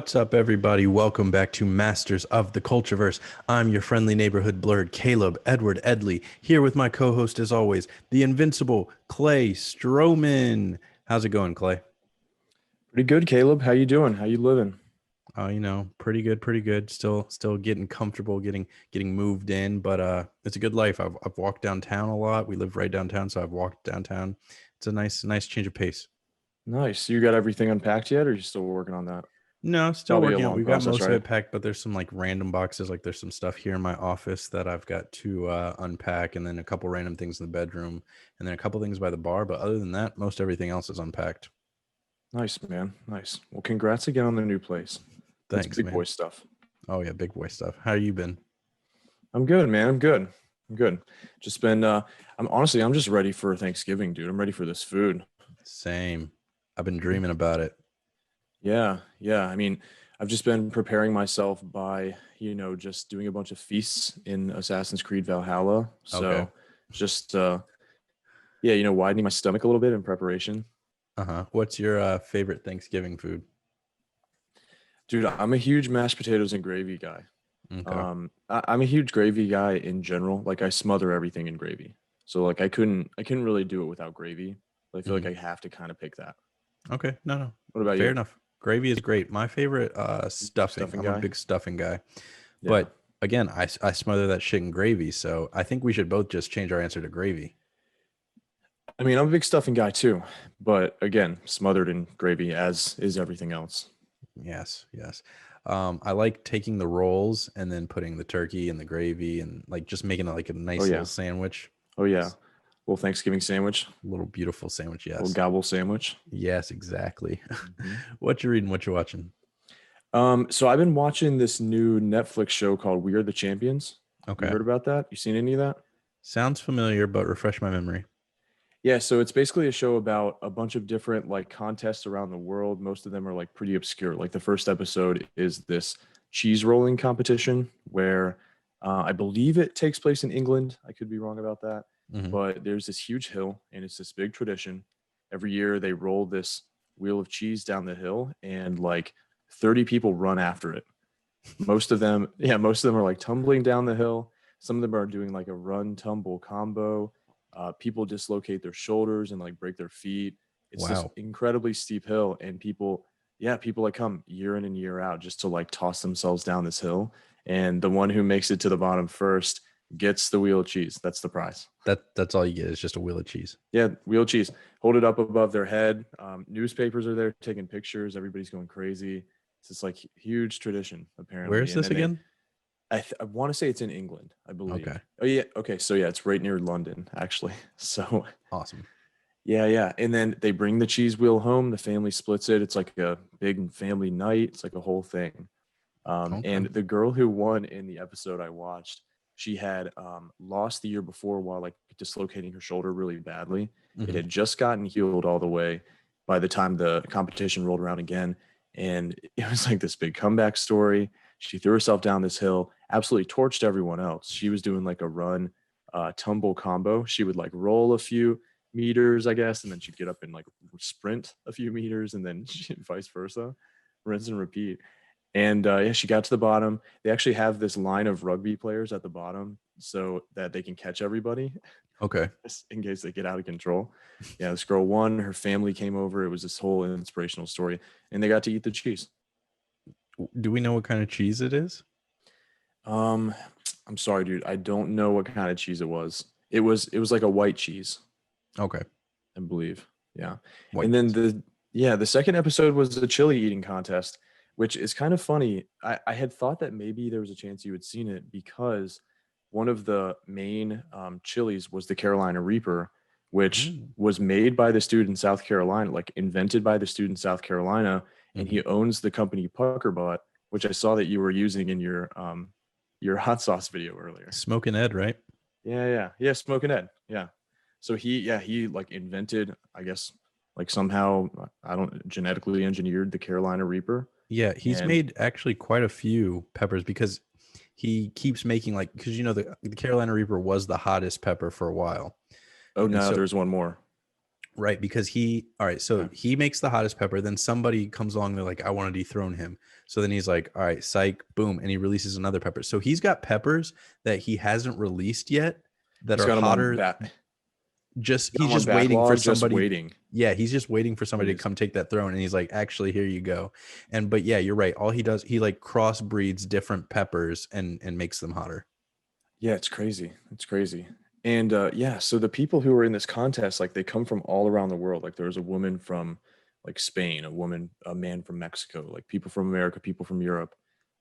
What's up, everybody? Welcome back to Masters of the Cultureverse. I'm your friendly neighborhood blurred, Caleb Edward Edley, here with my co-host, as always, the invincible Clay Stroman. How's it going, Clay? Pretty good, Caleb. How you doing? How you living? Pretty good, pretty good. Still getting comfortable, getting moved in, but it's a good life. I've walked downtown a lot. We live right downtown, so I've walked downtown. It's a nice change of pace. Nice. You got everything unpacked yet, or are you still working on that? No, still Probably a working on. long We've got process, most of right? it packed, but there's some like random boxes. Like there's some stuff here in my office that I've got to unpack, and then a couple random things in the bedroom, and then a couple things by the bar. But other than that, most everything else is unpacked. Nice, man. Nice. Well, congrats again on the new place. That's Thanks, big boy man. stuff. Oh yeah, big boy stuff. How you been? I'm good, man. I'm good. I'm good. Just been I'm just ready for Thanksgiving, dude. I'm ready for this food. Same. I've been dreaming about it. Yeah, yeah. I've just been preparing myself by, just doing a bunch of feasts in Assassin's Creed Valhalla. Okay. So just yeah, widening my stomach a little bit in preparation. What's your favorite Thanksgiving food? Dude, I'm a huge mashed potatoes and gravy guy. Okay. I'm a huge gravy guy in general. Like I smother everything in gravy. So like I couldn't really do it without gravy. But I feel like hmm I have to kind of pick that. Okay. No. What about Fair you? enough. Gravy is great. My favorite stuffing. Stuffing I'm a guy? big stuffing guy. Yeah. But again, I smother that shit in gravy. So I think we should both just change our answer to gravy. I'm a big stuffing guy too. But again, smothered in gravy as is everything else. Yes. I like taking the rolls and then putting the turkey and the gravy and like just making it like a Oh nice little yeah. sandwich. Oh yeah. Little Thanksgiving sandwich, Little beautiful sandwich. little Yes. gobble sandwich. Yes, exactly. Mhm. What you reading? What you watching? So I've been watching this new Netflix show called We Are the Champions. You Okay. heard about that? You seen any of that? Sounds familiar, but refresh my memory. Yeah, so it's basically a show about a bunch of different like contests around the world. Most of them are like pretty obscure. Like the first episode is this cheese rolling competition where I believe it takes place in England. I could be wrong about that, hmm but there's this huge hill and it's this big tradition. Every year they roll this wheel of cheese down the hill and like 30 people run after it. Most of them are like tumbling down the hill. Some of them are doing like a run tumble combo. People dislocate their shoulders and like break their feet. It's this Wow. incredibly steep hill, and people like come year in and year out just to like toss themselves down this hill. And the one who makes it to the bottom first gets the wheel of cheese. That's the prize. That's all you get is just a wheel of cheese. Yeah, wheel of cheese. Hold it up above their head. Newspapers are there taking pictures. Everybody's going crazy. It's this like huge tradition Where apparently. is And this then they again? I want to say it's in England, I Okay. believe. Oh yeah, okay. So yeah, it's right near London, actually. So Awesome. yeah. And then they bring the cheese wheel home. The family splits it. It's like a big family night. It's like a whole thing. Okay. And the girl who won in the episode I watched, she had lost the year before while like dislocating her shoulder really badly. It hmm had just gotten healed all the way by the time the competition rolled around again. And it was like this big comeback story. She threw herself down this hill, absolutely torched everyone else. She was doing like a run tumble combo. She would like roll a few meters, I guess, and then she'd get up and like sprint a few meters and then vice versa, rinse and repeat. And yeah, she got to the bottom. They actually have this line of rugby players at the bottom so that they can catch everybody Okay. in case they get out of control. Yeah, this girl won. Her family came over. It was this whole inspirational story, and they got to eat the cheese. Do we know what kind of cheese it is? Um, I'm sorry, dude. I don't know what kind of cheese it was. It was like a white cheese, Okay. I believe. Yeah. White And then cheese. the second episode was the chili eating contest, which is kind of funny. I had thought that maybe there was a chance you had seen it because one of the main chilies was the Carolina Reaper, which Mm. was made by the student in South Carolina, like invented by the student in South Carolina, and hmm he owns the company Pucker Butt, which I saw that you were using in your hot sauce video earlier. Smoking Ed, right? Yeah, Smoking Ed. Yeah. So he like invented, I guess, like somehow I don't genetically engineered the Carolina Reaper. Yeah, he's And made actually quite a few peppers because he keeps making like because the Carolina Reaper was the hottest pepper for a while. oh And no, so there's one more. Right, because so he makes the hottest pepper, then somebody comes along, they're like, I want to dethrone him. So then he's like, all right, psych, boom, and he releases another pepper. So he's got peppers that he hasn't released yet that He's are got him on hotter. He's just waiting for backlog, just somebody. waiting. Yeah, he's just waiting for somebody to come take that throne, and he's like, actually, here you go. But yeah, you're right. All he does, he like crossbreeds different peppers and makes them hotter. Yeah, it's crazy. It's crazy. And yeah, so the people who are in this contest, like they come from all around the world. Like there was a woman from like Spain, a man from Mexico, like people from America, people from Europe.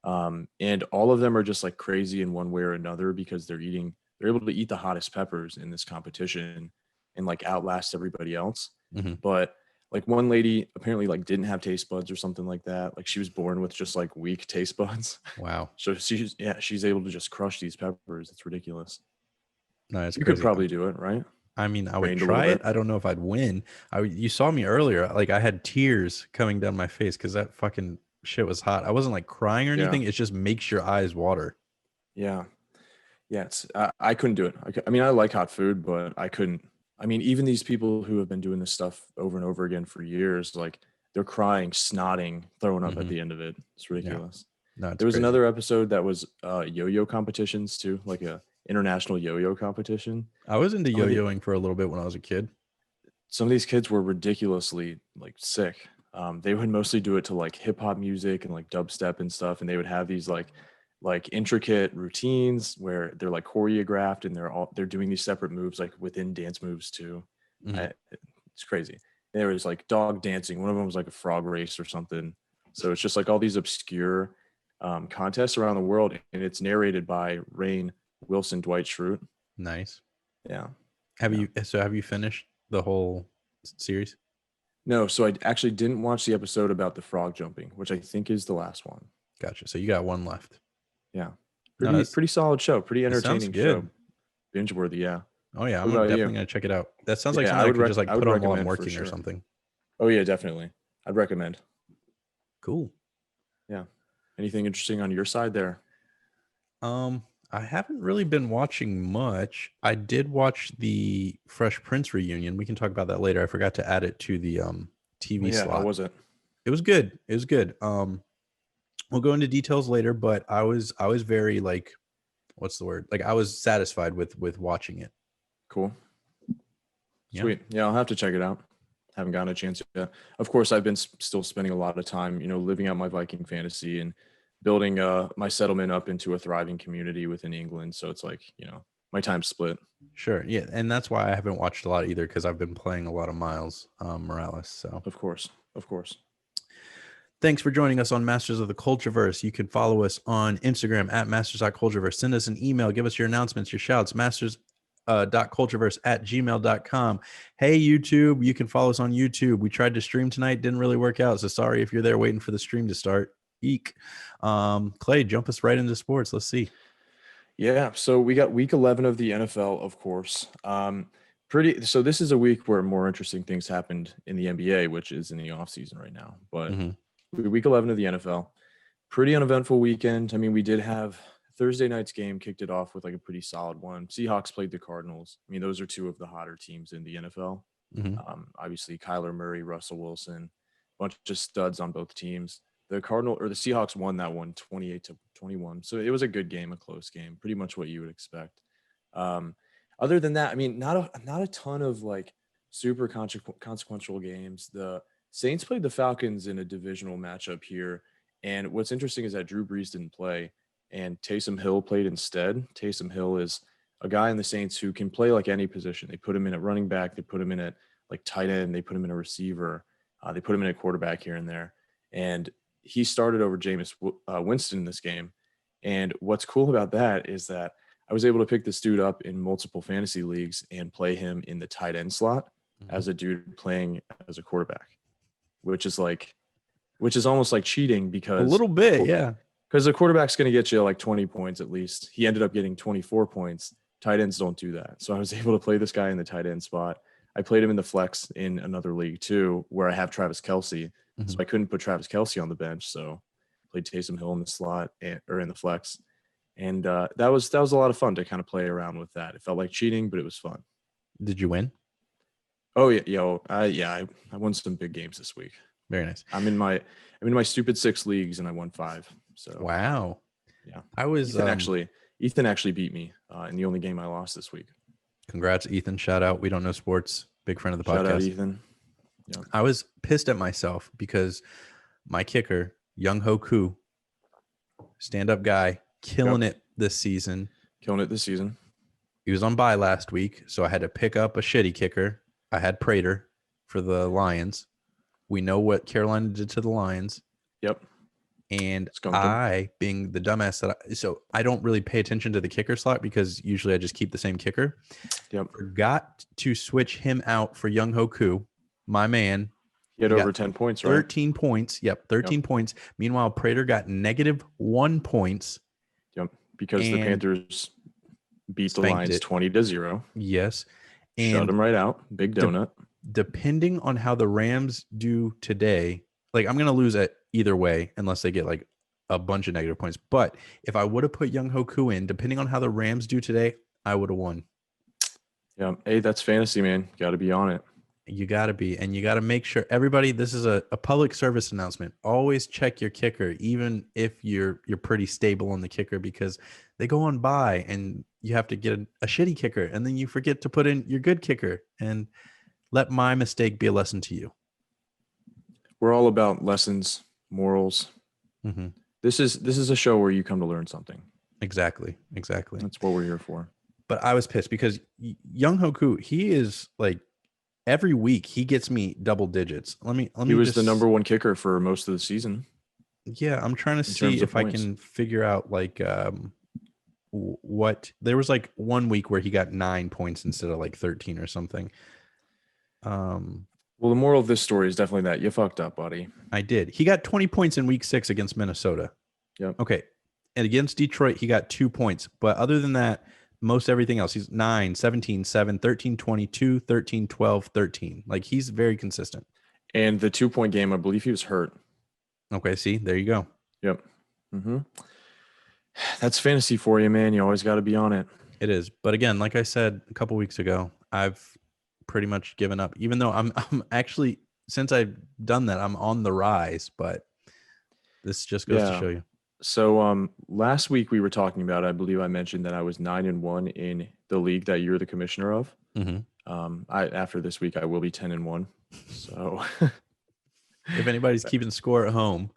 And all of them are just like crazy in one way or another because they're able to eat the hottest peppers in this competition and like outlast everybody else. Mm-hmm. But like one lady apparently like didn't have taste buds or something like that. Like she was born with just like weak taste buds. Wow. So she's able to just crush these peppers. It's ridiculous. No, it's You crazy. could probably do it, right? I mean, I would Trained a little try it. bit. I don't know if I'd win. You saw me earlier, like I had tears coming down my face because that fucking shit was hot. I wasn't like crying or Yeah. anything. It just makes your eyes water. Yeah. Yeah. I couldn't do it. I mean, I like hot food, but I couldn't. I mean, even these people who have been doing this stuff over and over again for years, like they're crying, snotting, throwing up at the end of it. It's ridiculous. No, it's There was crazy. another episode that was yo-yo competitions too, like a international yo-yo competition. I was into yo-yoing for a little bit when I was a kid. Some of these kids were ridiculously like sick. They would mostly do it to like hip hop music and like dubstep and stuff, and they would have these like intricate routines where they're like choreographed and they're doing these separate moves like within dance moves too. Mhm. It's crazy. There was like dog dancing. One of them was like a frog race or something. So it's just like all these obscure contests around the world, and it's narrated by Rainn Wilson Dwight Schrute. Nice. Yeah. Have you finished the whole series? No, so I actually didn't watch the episode about the frog jumping, which I think is the last one. Gotcha. So you got one left. Yeah. No, Pretty solid show. Pretty it sounds entertaining good. show. Binge worthy, yeah. Oh yeah, What I'm about definitely you? gonna check it out. That sounds like Yeah, something I could just like I would put on while I'm recommend for working or sure. something. Oh yeah, definitely. I'd recommend. Cool. Yeah. Anything interesting on your side there? I haven't really been watching much. I did watch the Fresh Prince reunion. We can talk about that later. I forgot to add it to the TV Yeah, slot. how was it? It was good. It was good. We'll go into details later, but I was very like, what's the word? Like I was satisfied with watching it. Cool. Yeah. Sweet. Yeah, I'll have to check it out. Haven't gotten a chance yet. Of course, I've been still spending a lot of time, living out my Viking fantasy and building my settlement up into a thriving community within England. So it's like, my time's split. Sure. Yeah. And that's why I haven't watched a lot either, because I've been playing a lot of Miles Morales. So Of course. thanks for joining us on Masters of the Cultureverse. You can follow us on Instagram at masters.cultureverse. Send us an email. Give us your announcements, your shouts, masters.cultureverse@gmail.com. Hey, YouTube, you can follow us on YouTube. We tried to stream tonight. Didn't really work out. So sorry if you're there waiting for the stream to start. Eek. Clay, jump us right into sports. Let's see. Yeah. So we got week 11 of the NFL, of course. So this is a week where more interesting things happened in the NBA, which is in the off season right now. But week 11 of the NFL, pretty uneventful weekend. I mean, we did have Thursday night's game kicked it off with like a pretty solid one. Seahawks played the Cardinals. I mean, those are two of the hotter teams in the NFL. Obviously, Kyler Murray, Russell Wilson, a bunch of studs on both teams. The Seahawks won that one 28-21. So it was a good game, a close game, pretty much what you would expect. Other than that, I mean, not a ton of like super consequential games. The Saints played the Falcons in a divisional matchup here. And what's interesting is that Drew Brees didn't play and Taysom Hill played instead. Taysom Hill is a guy in the Saints who can play like any position. They put him in at running back. They put him in at like tight end. They put him in a receiver. They put him in a quarterback here and there. And he started over Jameis Winston in this game. And what's cool about that is that I was able to pick this dude up in multiple fantasy leagues and play him in the tight end slot as a dude playing as a quarterback, which is almost like cheating because a little bit, yeah. Because the quarterback's going to get you like 20 points at least. He ended up getting 24 points. Tight ends don't do that. So I was able to play this guy in the tight end spot. I played him in the flex in another league too, where I have Travis Kelce. So I couldn't put Travis Kelce on the bench. So I played Taysom Hill in the slot or in the flex. And that was a lot of fun to kind of play around with that. It felt like cheating, but it was fun. Did you win? Oh yeah, I won some big games this week. Very nice. I'm in my stupid 6 leagues and I won 5. So Wow. yeah, I was Ethan actually beat me in the only game I lost this week. congrats, Ethan. Shout out. We don't know sports. Big friend of the podcast. Shout out Ethan. Yeah. I was pissed at myself because my kicker, Young Hoku, stand-up guy, killing it this season. Killing it this season. He was on bye last week, so I had to pick up a shitty kicker. I had Prater for the Lions. We know what Carolina did to the Lions. Yep. And I, being the dumbass so I don't really pay attention to the kicker slot because usually I just keep the same kicker. Yep. Forgot to switch him out for Young Hoku, my man. He had over 10 points, right? 13 points. Yep, 13 points. Meanwhile, Prater got -1 points. Yep, because the Panthers beat the Lions 20-0. Yes. And shut them right out. Big donut. Depending on how the Rams do today, like I'm going to lose it either way unless they get like a bunch of negative points. But if I would have put Young Hoku in, depending on how the Rams do today, I would have won. Yeah. Hey, that's fantasy, man. Got to be on it. You got to be. And you got to make sure everybody, this is a public service announcement. Always check your kicker, even if you're pretty stable on the kicker, because they go on by and you have to get a shitty kicker. And then you forget to put in your good kicker. And let my mistake be a lesson to you. We're all about lessons, morals. Mm-hmm. This is a show where you come to learn something. Exactly. That's what we're here for. But I was pissed because Young Hoku, he is like every week he gets me double digits. He was the number 1 kicker for most of the season. Yeah, I'm trying to see if I can figure out like what there was like 1 week where he got 9 points instead of like 13 or something. Well, the moral of this story is definitely that you fucked up, buddy. I did. He got 20 points in week 6 against Minnesota. Yep. Okay. And against Detroit, he got 2 points. But other than that, most everything else, he's 9, 17, 7, 13, 22, 13, 12, 13. Like he's very consistent. And the 2-point game, I believe he was hurt. Okay. See, there you go. Yep. Mm-hmm. That's fantasy for you, man. You always got to be on it. It is. But again, like I said a couple weeks ago, I've pretty much given up, even though I'm actually, since I've done that, I'm on the rise, but this just goes to show you. So last week we were talking about, I believe I mentioned that I was 9-1 in the league that you're the commissioner of. Mm-hmm. After this week, I will be 10-1. So if anybody's keeping score at home.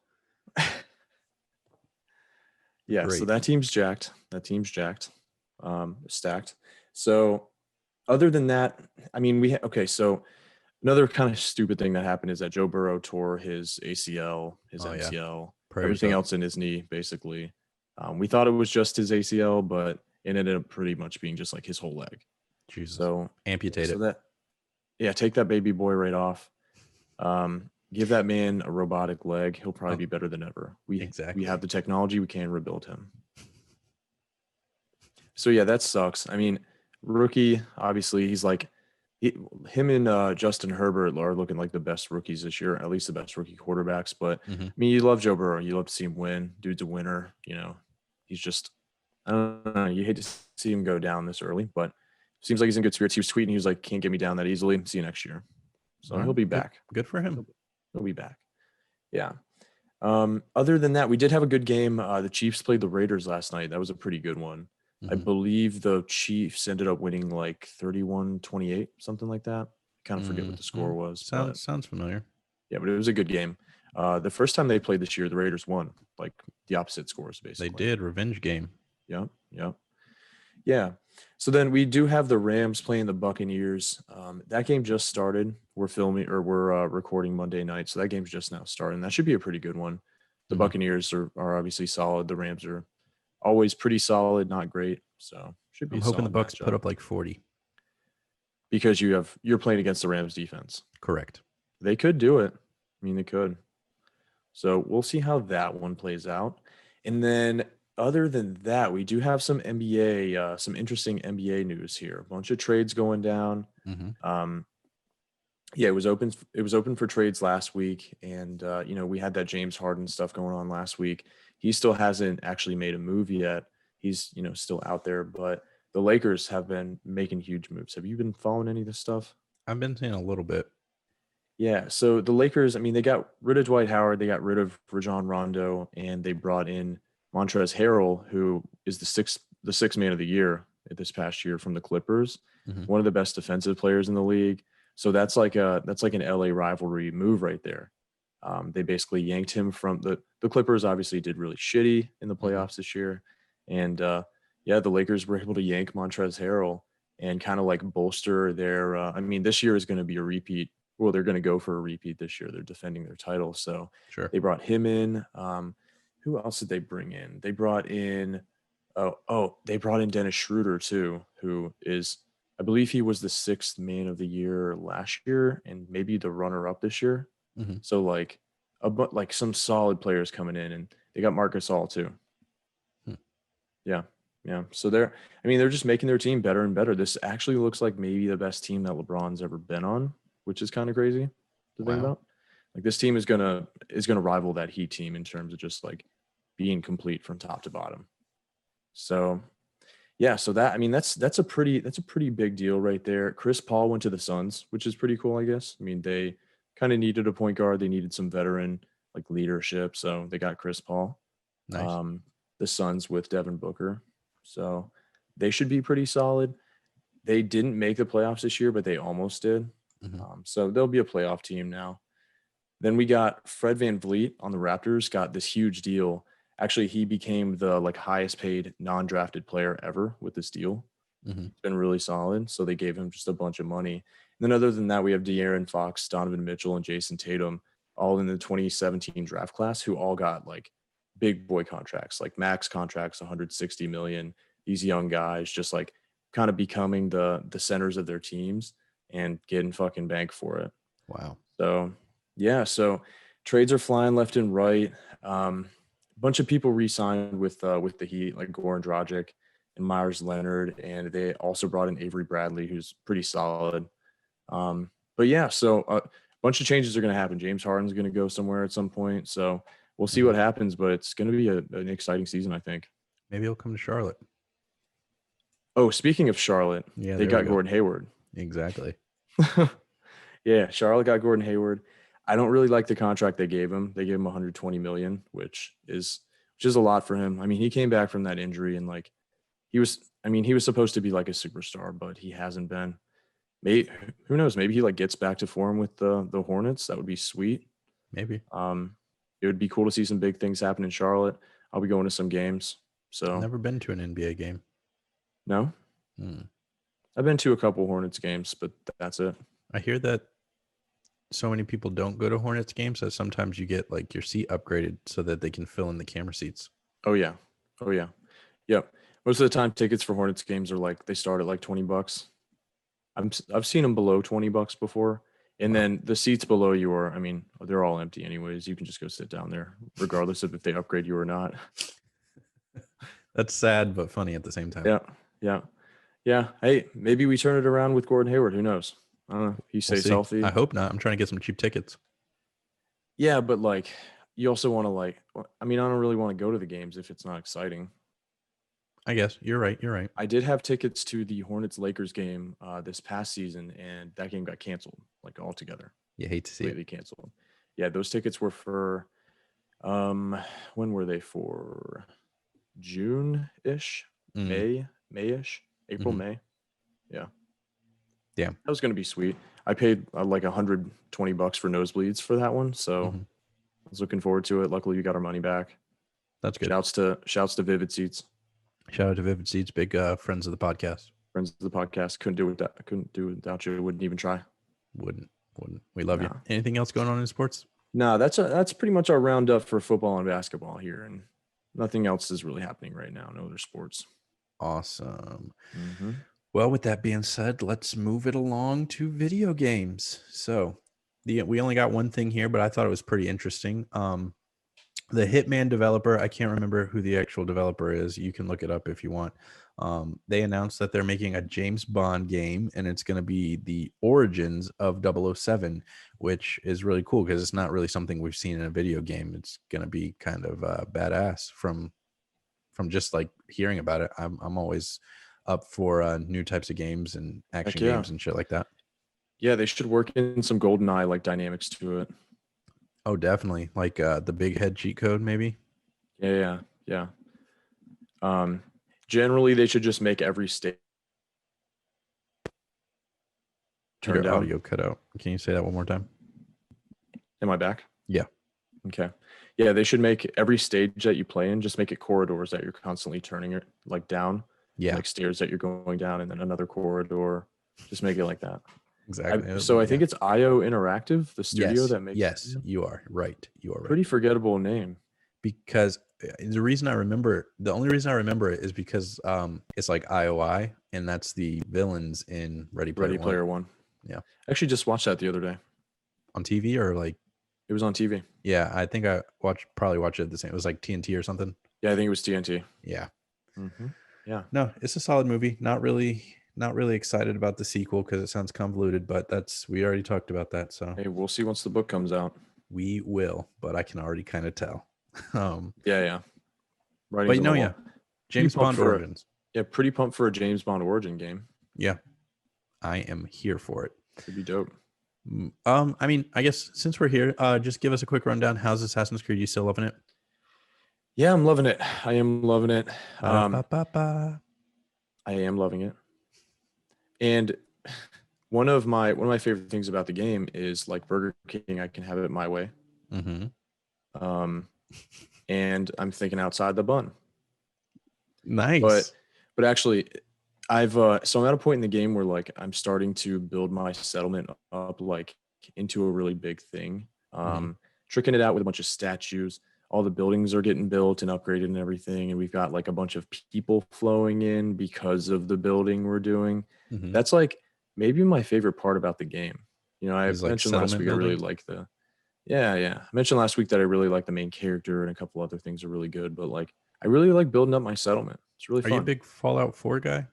Yeah. Great. So that team's jacked. Stacked. So other than that, I mean, so another kind of stupid thing that happened is that Joe Burrow tore his ACL, his MCL, everything else in his knee, basically. We thought it was just his ACL, but it ended up pretty much being just like his whole leg. Jesus. So amputate it. Take that baby boy right off. Give that man a robotic leg. He'll probably be better than ever. We have the technology. We can rebuild him. So yeah, that sucks. I mean, rookie, obviously, he's like him and Justin Herbert are looking like the best rookies this year, at least the best rookie quarterbacks. But I mean, you love Joe Burrow. You love to see him win. Dude's a winner. You know, he's just, I don't know. You hate to see him go down this early, but seems like he's in good spirits. He was tweeting. He was like, can't get me down that easily. See you next year. So he'll be back. Good for him. He'll be back. Yeah. Other than that, we did have a good game. The Chiefs played the Raiders last night. That was a pretty good one. I believe the Chiefs ended up winning like 31-28, something like that. I kind of forget what the score was. Sounds familiar. Yeah, but it was a good game. The first time they played this year, the Raiders won, like the opposite scores, basically. They did. Revenge game. Yep. Yeah. So then we do have the Rams playing the Buccaneers. That game just started. We're recording Monday night, so that game's just now starting. That should be a pretty good one. The Buccaneers are obviously solid. The Rams are always pretty solid, not great. So should be. I'm hoping the Bucs put up like 40. Because you're playing against the Rams defense. Correct. They could do it. I mean, they could. So we'll see how that one plays out. And then other than that, we do have some NBA, some interesting NBA news here. A bunch of trades going down. It was open for trades last week, and we had that James Harden stuff going on last week. He still hasn't actually made a move yet. He's still out there, but the Lakers have been making huge moves. Have you been following any of this stuff? I've been seeing a little bit. Yeah. So the Lakers, I mean, they got rid of Dwight Howard, they got rid of Rajon Rondo, and they brought in Montrezl Harrell, who is the sixth man of the year this past year from the Clippers, Mhm. one of the best defensive players in the league. So that's like an LA rivalry move right there. They basically yanked him from the Clippers. Obviously, did really shitty in the playoffs this year, and yeah, the Lakers were able to yank Montrezl Harrell and kind of like bolster their. I mean, this year is going to be a repeat. Well, they're going to go for a repeat this year. They're defending their title, so Sure. they brought him in. Who else did they bring in? They brought in. They brought in Dennis Schroeder too, who is, I believe he was the sixth man of the year last year and maybe the runner up this year. Mm-hmm. So like like some solid players coming in, and they got Marcus All too. Hmm. Yeah. Yeah. So they're just making their team better and better. This actually looks like maybe the best team that LeBron's ever been on, which is kind of crazy to think Wow. about. Like this team is gonna rival that Heat team in terms of just like being complete from top to bottom. So yeah, so that's a pretty big deal right there. Chris Paul went to the Suns, which is pretty cool, I guess. I mean, they kind of needed a point guard. They needed some veteran like leadership, so they got Chris Paul. Nice. The Suns with Devin Booker, so they should be pretty solid. They didn't make the playoffs this year, but they almost did. Mhm. So they'll be a playoff team now. Then we got Fred VanVleet on the Raptors, got this huge deal. Actually, he became the like highest paid non-drafted player ever with this deal. Mhm. It's been really solid. So they gave him just a bunch of money. And then other than that, we have De'Aaron Fox, Donovan Mitchell, and Jason Tatum, all in the 2017 draft class, who all got like big boy contracts, like max contracts, 160 million. These young guys just like kind of becoming the centers of their teams and getting fucking bank for it. Wow. So yeah, so trades are flying left and right. A bunch of people re-signed with the Heat, like Goran Dragic and Myers Leonard, and they also brought in Avery Bradley, who's pretty solid. But yeah, so a bunch of changes are going to happen. James Harden's going to go somewhere at some point, so we'll see what happens. But it's going to be an exciting season, I think. Maybe he'll come to Charlotte. Oh, speaking of Charlotte, Yeah, they there got we go. Gordon Hayward. Exactly. Yeah, Charlotte got Gordon Hayward. I don't really like the contract they gave him. They gave him 120 million, which is a lot for him. I mean, he came back from that injury and like he was supposed to be like a superstar, but he hasn't been. Maybe, who knows? Maybe he like gets back to form with the Hornets. That would be sweet. Maybe. It would be cool to see some big things happen in Charlotte. I'll be going to some games. So I've never been to an NBA game. no, I've been to a couple Hornets games, but that's it. I hear that so many people don't go to Hornets games that sometimes you get like your seat upgraded so that they can fill in the camera seats. Oh yeah. Yep. Most of the time, tickets for Hornets games are like they start at like $20. I've seen them below $20 before, and Wow. then the seats below you are, I mean, they're all empty anyways. You can just go sit down there, regardless of if they upgrade you or not. That's sad but funny at the same time. Yeah. Hey, maybe we turn it around with Gordon Hayward. Who knows? I don't know. He We'll stays see. healthy. I hope not. I'm trying to get some cheap tickets. Yeah, but like, you also want to like. I mean, I don't really want to go to the games if it's not exciting. I guess you're right. I did have tickets to the Hornets Lakers game this past season, and that game got canceled like altogether. You hate to see Completely it. canceled. Yeah, those tickets were for when were they for? June-ish, May-ish, April, May. Yeah. Yeah. That was going to be sweet. I paid like $120 for nosebleeds for that one, so I was looking forward to it. Luckily, we got our money back. That's good. Shouts to Vivid Seats. Shout out to Vivid Seats, big friends of the podcast. Friends of the podcast. Couldn't do it without you. Wouldn't even try. Wouldn't. We love you. Anything else going on in sports? No, that's pretty much our roundup for football and basketball here, and nothing else is really happening right now. No other sports. Awesome. Well, with that being said, let's move it along to video games. So we only got one thing here, but I thought it was pretty interesting. The Hitman developer, I can't remember who the actual developer is. You can look it up if you want. They announced that they're making a James Bond game, and it's going to be the origins of 007, which is really cool because it's not really something we've seen in a video game. It's going to be kind of badass from just like hearing about it. I'm always up for new types of games and action games and shit like that. Yeah, they should work in some GoldenEye like dynamics to it. Oh, definitely. Like the big head cheat code, maybe. Yeah. Um, Generally, they should just make every state turn Your down. audio cut out. Can you say that one more time? Am I back? Yeah. Okay. Yeah, they should make every stage that you play in, just make it corridors that you're constantly turning it like down, Yeah. like stairs that you're going down, and then another corridor. Just make it like that. Exactly. So I think it's IO Interactive, the studio Yes. that makes. Yes, you are right. You are right. Pretty forgettable name. Because the only reason I remember it is because it's like IOI, and that's the villains in Ready Player Ready One. Player One. Yeah. I actually just watched that the other day. On TV or like. It was on TV. Yeah, I think I probably watched it the same. It was like TNT or something. Yeah, I think it was TNT. Yeah. Yeah. No, it's a solid movie. Not really excited about the sequel because it sounds convoluted, but we already talked about that. So Hey, we'll see once the book comes out. we will, but I can already kind of tell. Yeah. But you know, yeah, James Bond Origins. Pretty pumped for a James Bond origin game. Yeah, I am here for it. It'd be dope. I mean, I guess since we're here, just give us a quick rundown. How's Assassin's Creed? You still loving it? Yeah, I'm loving it. I am loving it. I am loving it. And one of my favorite things about the game is like Burger King. I can have it my way. Mm-hmm. And I'm thinking outside the bun. Nice. But actually, so I'm at a point in the game where like I'm starting to build my settlement up like into a really big thing. Tricking it out with a bunch of statues. All the buildings are getting built and upgraded and everything, and we've got like a bunch of people flowing in because of the building we're doing. Mm-hmm. That's like maybe my favorite part about the game. You know, I Is, like, mentioned last week settlement I really building? like the I mentioned last week that I really like the main character and a couple other things are really good, but like I really like building up my settlement. It's really Are fun. you a big Fallout 4 guy?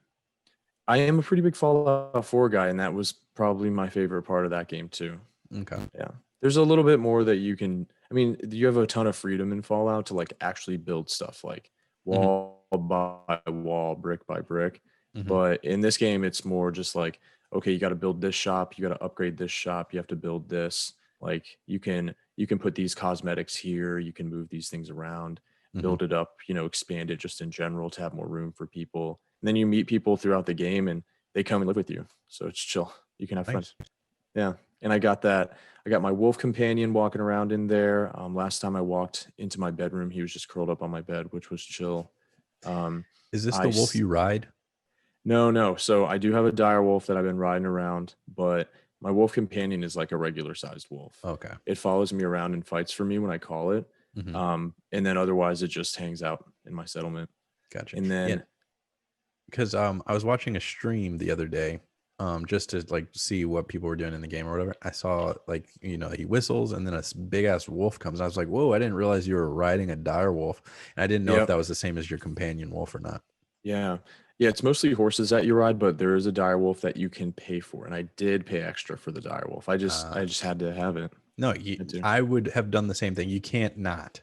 I am a pretty big Fallout 4 guy, and that was probably my favorite part of that game too. Okay. Yeah. There's a little bit more that you can, I mean, you have a ton of freedom in Fallout to like actually build stuff like wall by wall, brick by brick. Mhm. But in this game, it's more just like, okay, you got to build this shop, you got to upgrade this shop, you have to build this. Like you can put these cosmetics here, you can move these things around, build it up, expand it just in general to have more room for people. And then you meet people throughout the game and they come and live with you. So it's chill. You can have fun. Yeah. And I got my wolf companion walking around in there. Last time I walked into my bedroom, he was just curled up on my bed, which was chill. Is this the wolf you ride? No. So I do have a dire wolf that I've been riding around, but my wolf companion is like a regular sized wolf. Okay. It follows me around and fights for me when I call it. And then otherwise it just hangs out in my settlement. Gotcha. And then because I was watching a stream the other day, just to like see what people were doing in the game or whatever. I saw like he whistles and then a big ass wolf comes. I was like, whoa! I didn't realize you were riding a dire wolf, and I didn't know if that was the same as your companion wolf or not. Yeah, it's mostly horses that you ride, but there is a dire wolf that you can pay for, and I did pay extra for the dire wolf. I just had to have it. No, I would have done the same thing. You can't not.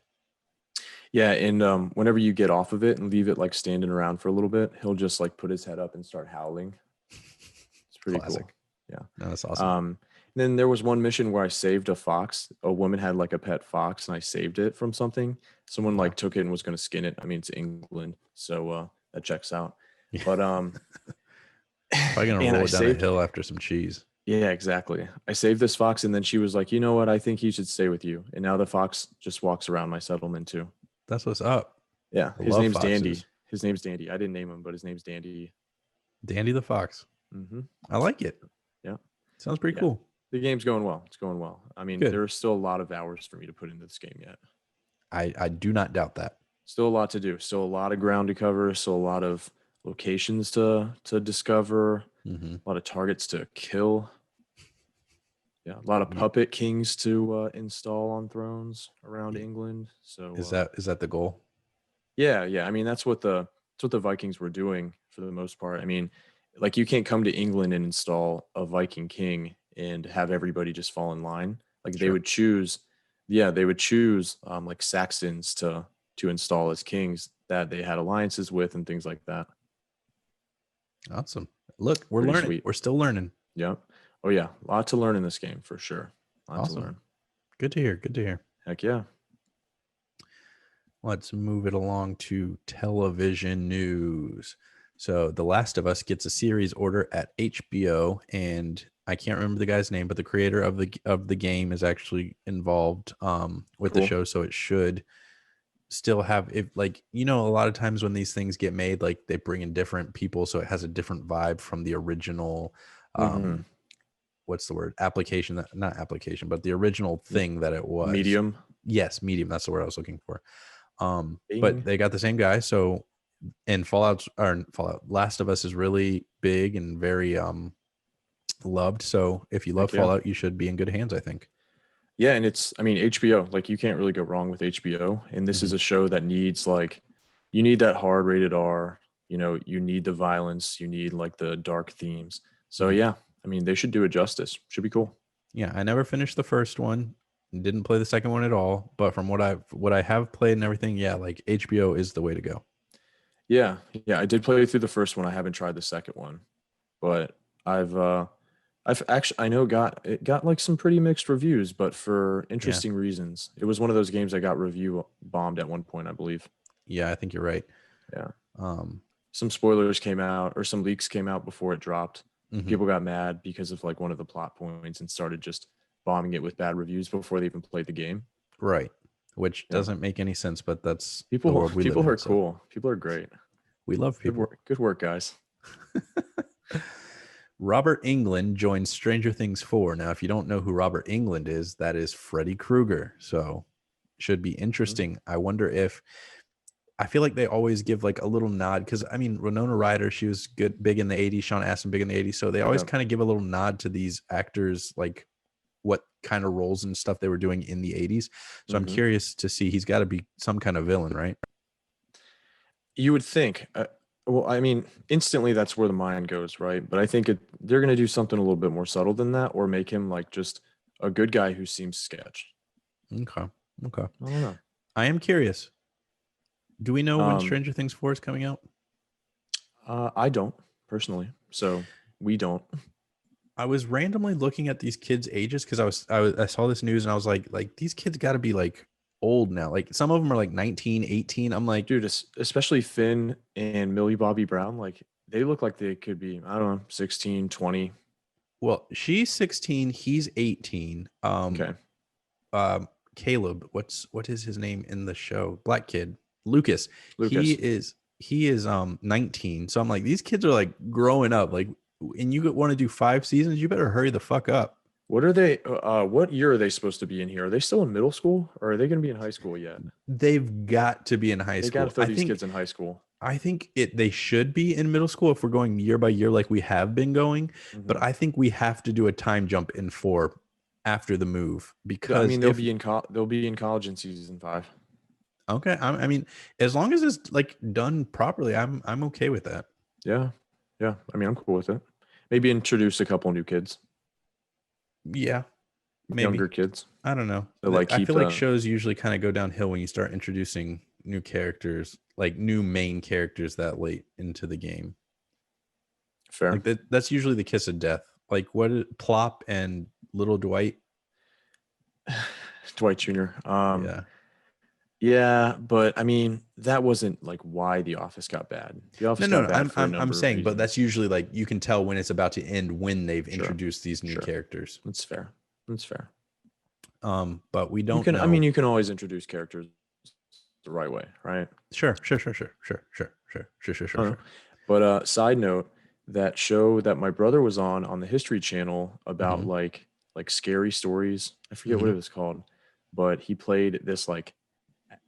Yeah, and whenever you get off of it and leave it like standing around for a little bit, he'll just like put his head up and start howling. It's pretty cool. Yeah, no, that's awesome. Then there was one mission where I saved a fox. A woman had like a pet fox, and I saved it from something. Someone like took it and was going to skin it. I mean, it's England, so that checks out. Yeah. But probably gonna roll it down a hill after some cheese. Yeah, exactly. I saved this fox, and then she was like, "You know what? I think he should stay with you." And now the fox just walks around my settlement too. That's what's up. Yeah, his name's Dandy. His name's Dandy. I didn't name him, but his name's Dandy. Dandy the fox. I like it. Yeah, sounds pretty cool. The game's going well. It's going well. I mean, there are still a lot of hours for me to put into this game yet. I do not doubt that. Still a lot to do. Still a lot of ground to cover. Still a lot of locations to discover. A lot of targets to kill. Yeah, a lot of puppet kings to install on thrones around England. So is that the goal? Yeah. I mean, that's what the Vikings were doing for the most part. I mean, like you can't come to England and install a Viking king and have everybody just fall in line. Like they would choose, like Saxons to install as kings that they had alliances with and things like that. Awesome. Look, we're learning. Sweet. We're still learning. Yeah. Oh yeah, a lot to learn in this game for sure. A lot to Awesome. learn. Good to hear. Good to hear. Heck yeah. Let's move it along to television news. So, The Last of Us gets a series order at HBO, and I can't remember the guy's name, but the creator of the game is actually involved with the Cool. show, so it should still have, if like, a lot of times when these things get made, like they bring in different people, so it has a different vibe from the original Mm-hmm. what's the word, application, that not application, but the original thing that it was. Medium. Yes, medium, that's the word I was looking for. But Bing. they got the same guy, so, and Fallout Last of Us is really big and very loved, so if you love Heck yeah. Fallout, you should be in good hands, I think. Yeah, and it's, I mean, HBO, like you can't really go wrong with HBO. And this is a show that needs like, you need that hard rated R, you need the violence, you need like the dark themes. So yeah, I mean, they should do it justice. Should be cool. Yeah, I never finished the first one, didn't play the second one at all, but from what I have played and everything, yeah, like HBO is the way to go. Yeah, yeah, I did play through the first one. I haven't tried the second one, but I've actually, I know it got like some pretty mixed reviews, but for interesting reasons. It was one of those games that got review bombed at one point, I believe. Yeah, I think you're right. Yeah. Um, Some spoilers came out or some leaks came out before it dropped. mhm. People got mad because of like one of the plot points and started just bombing it with bad reviews before they even played the game. Right, which Yeah. doesn't make any sense, but that's the People world we live in. are So cool. People are great. we love Good people. work. Good work, guys. Robert Englund joins Stranger Things 4. Now, if you don't know who Robert Englund is, that is Freddy Krueger. So should be interesting. I wonder if, I feel like they always give like a little nod, because I mean, Winona Ryder, she was good, big in the 80s, Sean Astin, big in the 80s. So they always Yeah. kind of give a little nod to these actors, like what kind of roles and stuff they were doing in the 80s. So I'm Mhm. curious to see, he's got to be some kind of villain, right? You would think. Well, I mean, instantly that's where the mind goes, right? But I think they're going to do something a little bit more subtle than that, or make him like just a good guy who seems sketch. Okay. Okay. I don't know. I am curious. Do we know when Um, Stranger Things 4 is coming out? I don't personally, so we don't. I was randomly looking at these kids' ages because I saw this news and I was like these kids got to be like old now. Like some of them are like 19, 18. I'm like, Dude, especially Finn and Millie Bobby Brown, like they look like they could be, I don't know, 16, 20. well, she's 16, he's 18. Okay. Caleb, what is his name in the show? Black kid, Lucas. Lucas. He is 19. So I'm like, these kids are like growing up. Like, and you want to do 5 seasons, you better hurry the fuck up. What are they? What year are they supposed to be in here? Are they still in middle school, or are they going to be in high school yet? They've got to be in high They school. got to throw these kids in high school. I think they should be in middle school if we're going year by year like we have been going. But I think we have to do a time jump in 4 after the move, because I mean, they'll be in college in season 5. okay. I mean, as long as it's like done properly, I'm okay with that. Yeah, yeah. I mean, I'm cool with it. Maybe introduce a couple new kids, Yeah, maybe. younger kids. I don't know. So, like, I feel like shows usually kind of go downhill when you start introducing new characters, like new main characters that late into the game. Fair. Like that's usually the kiss of death. Like Plop and Little Dwight. Dwight Jr. Yeah. Yeah, but I mean, that wasn't like why The Office got bad. The Office No. got bad for a number I'm of saying, but reasons. that's usually like you can tell when it's about to end when they've Sure. introduced these new Sure. characters. That's fair. That's fair. But we don't know. I mean, you can always introduce characters the right way, right? Sure. But side note, that show that my brother was on the History Channel about Mhm. like scary stories. I forget what it was called, but he played this like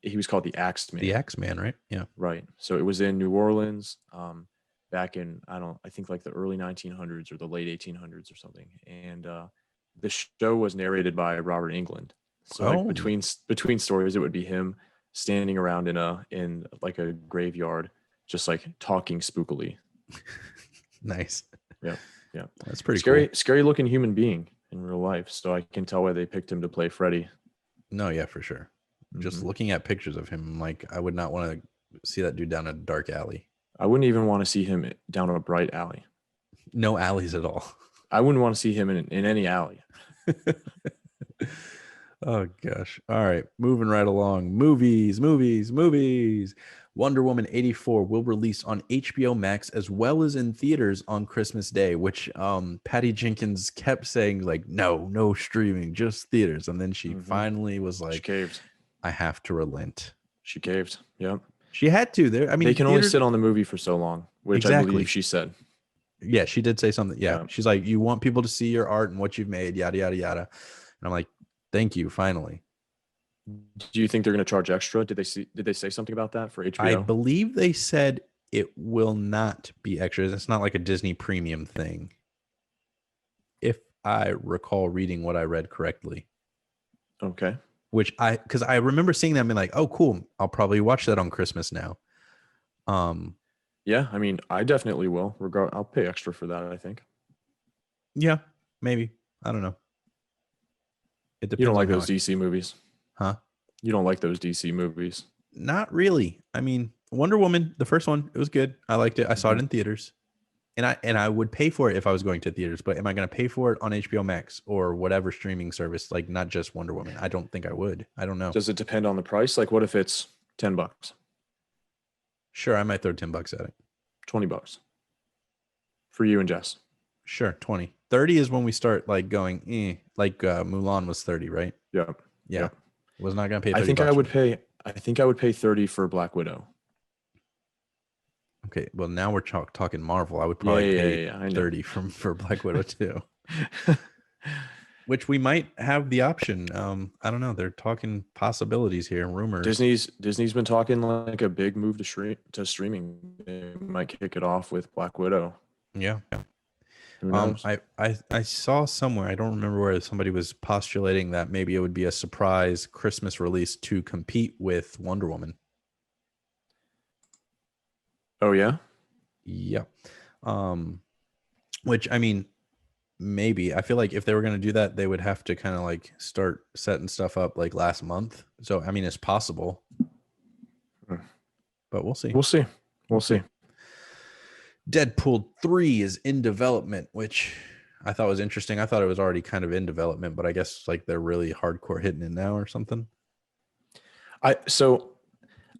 he was called the Axeman. The Axeman, right? Yeah. Right. So it was in New Orleans, back in I think like the early 1900s or the late 1800s or something. And the show was narrated by Robert Englund. So like between stories, it would be him standing around in like a graveyard, just like talking spookily. Nice. Yeah, yeah. That's pretty scary. cool. Scary looking human being in real life. So I can tell why they picked him to play Freddy. No, yeah, for sure. Just looking at pictures of him, like I would not want to see that dude down a dark alley. I wouldn't even want to see him down a bright alley. No alleys at all. I wouldn't want to see him in any alley. Oh gosh. All right. Moving right along. Movies. Wonder Woman 84 will release on HBO Max as well as in theaters on Christmas Day, which Patty Jenkins kept saying like, no streaming, just theaters. And then she finally was She like, caved. I have to relent. She caved. Yep. She had to. There. I mean, They can only theaters- sit on the movie for so long, which I Exactly. believe she said. Yeah, she did say something. Yeah. Yeah. She's like, you want people to see your art and what you've made, yada, yada, yada. And I'm like, thank you, finally. Do you think they're going to charge extra? Did they say something about that for HBO? I believe they said it will not be extras. It's not like a Disney premium thing. If I recall reading what I read correctly. Okay. Because I remember seeing them and being like, oh, cool. I'll probably watch that on Christmas now. Yeah, I mean, I definitely will. I'll pay extra for that, I think. Yeah, maybe. I don't know. It depends. You don't like those DC movies? Huh? You don't like those DC movies? Not really. I mean, Wonder Woman, the first one, it was good. I liked it. I saw it in theaters. And I would pay for it if I was going to theaters, but am I going to pay for it on HBO Max or whatever streaming service, like not just Wonder Woman? I don't think I would. I don't know. Does it depend on the price? Like, what if it's $10, Sure, I might throw $10 at it. $20 for you and Jess? Sure, 20. 30 is when we start like going, like Mulan was 30, right? Yeah. Yeah. Was not going to pay 30 I think I would pay 30 for Black Widow. Okay, well now we're talking Marvel. I would probably pay I know. 30 for Black Widow too. Which we might have the option. I don't know. They're talking possibilities here, rumors. Disney's been talking like a big move to streaming. They might kick it off with Black Widow. Yeah. Who knows? I saw somewhere, I don't remember where, somebody was postulating that maybe it would be a surprise Christmas release to compete with Wonder Woman. Oh yeah? Yeah. Which I mean, maybe. I feel like if they were going to do that, they would have to kind of like start setting stuff up like last month. So I mean, it's possible. But we'll see. We'll see. Deadpool 3 is in development, which I thought was interesting. I thought it was already kind of in development, but I guess like they're really hardcore hitting it now or something.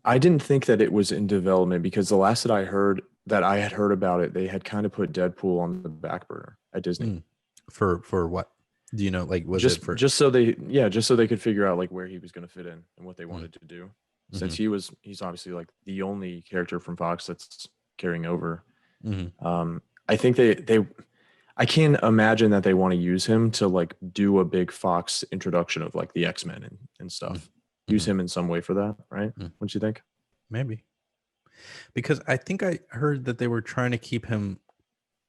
I didn't think that it was in development because the last that I had heard about it, they had kind of put Deadpool on the back burner at Disney. For what? Do you know? Like, was just it for just so they could figure out like where he was going to fit in and what they wanted to do. Since he's obviously like the only character from Fox that's carrying over. I think I can't imagine that they want to use him to like do a big Fox introduction of like the X-Men and stuff. Use him in some way for that, right? Wouldn't you think? Maybe. Because I think I heard that they were trying to keep him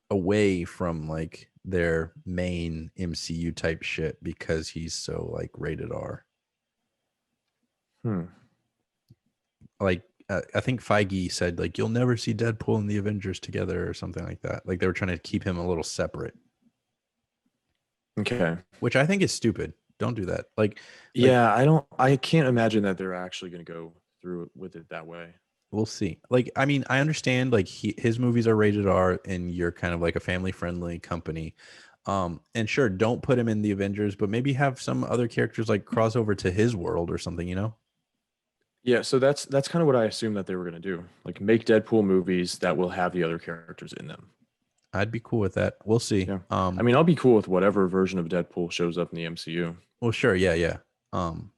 away from like their main MCU type shit because he's so like rated R. Like I think Feige said like you'll never see Deadpool and the Avengers together or something like that. Like they were trying to keep him a little separate. Okay. Which I think is stupid. Don't do that. I can't imagine that they're actually going to go through with it that way. We'll see. Like, I mean, I understand like his movies are rated R and you're kind of like a family friendly company. And sure, don't put him in the Avengers, but maybe have some other characters like cross over to his world or something, you know? Yeah. So that's kind of what I assumed that they were going to do. Like make Deadpool movies that will have the other characters in them. I'd be cool with that. We'll see. Yeah. I mean, I'll be cool with whatever version of Deadpool shows up in the MCU. Well, sure. Yeah. I'm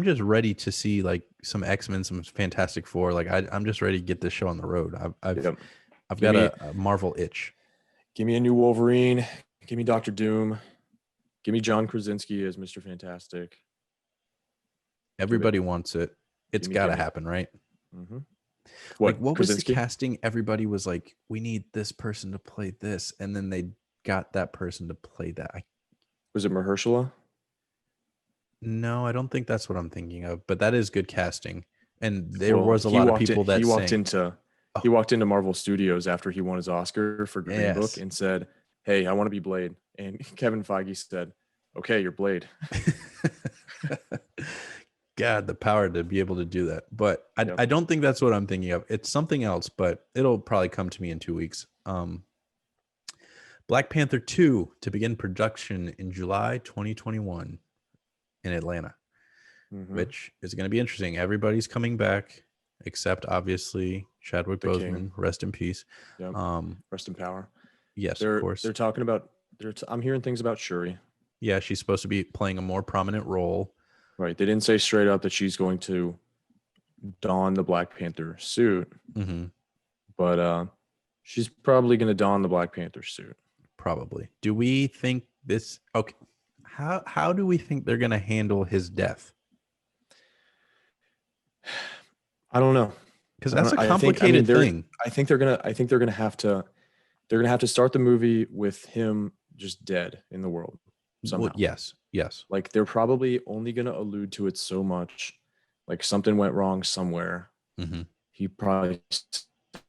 just ready to see like some X-Men, some Fantastic Four. Like I'm just ready to get this show on the road. I've got a Marvel itch. Give me a new Wolverine. Give me Doctor Doom. Give me John Krasinski as Mr. Fantastic. Everybody wants it. It's got to happen, right? What was the casting? Everybody was like, we need this person to play this. And then they got that person to play that. Was it Mahershala? No, I don't think that's what I'm thinking of. But that is good casting. And there was a lot of people that he walked into Marvel Studios after he won his Oscar for Green Book and said, hey, I want to be Blade. And Kevin Feige said, okay, you're Blade. God, the power to be able to do that. But I don't think that's what I'm thinking of. It's something else, but it'll probably come to me in 2 weeks. Black Panther 2 to begin production in July 2021 in Atlanta, which is going to be interesting. Everybody's coming back except obviously Chadwick The Boseman. King. Rest in peace. Yep. Rest in power. Yes, of course. They're talking about. I'm hearing things about Shuri. Yeah, she's supposed to be playing a more prominent role. Right. They didn't say straight up that she's going to don the Black Panther suit, but she's probably going to don the Black Panther suit. Probably. Do we think this? Okay. How do we think they're going to handle his death? I don't know, because that's a complicated thing. I think they're gonna have to start the movie with him just dead in the world somehow. Well, yes. Like they're probably only gonna allude to it so much, like something went wrong somewhere. He probably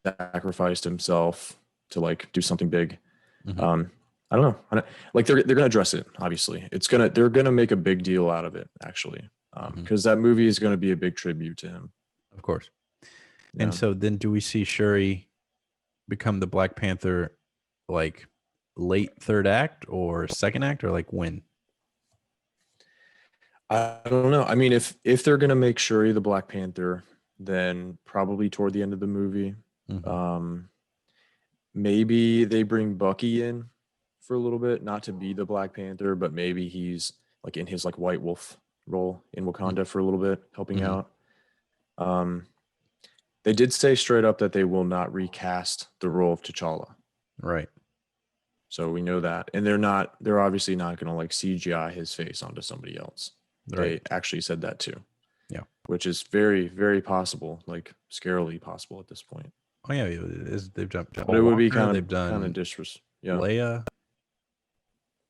sacrificed himself to like do something big. I don't know. Like they're gonna address it. Obviously, they're gonna make a big deal out of it. Actually, because that movie is gonna be a big tribute to him. Of course. Yeah. And so then do we see Shuri become the Black Panther like late third act or second act or like when? I don't know. I mean, if they're gonna make Shuri the Black Panther, then probably toward the end of the movie. Maybe they bring Bucky in for a little bit, not to be the Black Panther, but maybe he's like in his like White Wolf role in Wakanda for a little bit, helping out. They did say straight up that they will not recast the role of T'Challa. Right. So we know that. And they're obviously not going to like CGI his face onto somebody else. Right. They actually said that too. Yeah. Which is very, very possible, like scarily possible at this point. Oh yeah, they've jumped. But it would be kind of disrespectful. Yeah. Leia.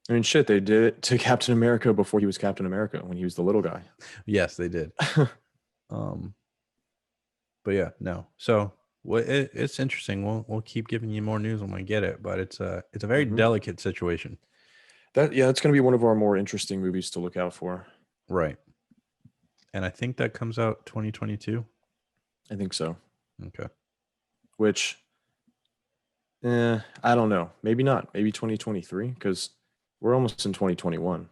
I mean, shit, they did it to Captain America before he was Captain America when he was the little guy. Yes, they did. But yeah, no. So it's interesting. We'll keep giving you more news when we get it, but it's a very delicate situation. It's going to be one of our more interesting movies to look out for. Right. And I think that comes out 2022. I think so. Okay. Which, I don't know. Maybe not. Maybe 2023 because we're almost in 2021.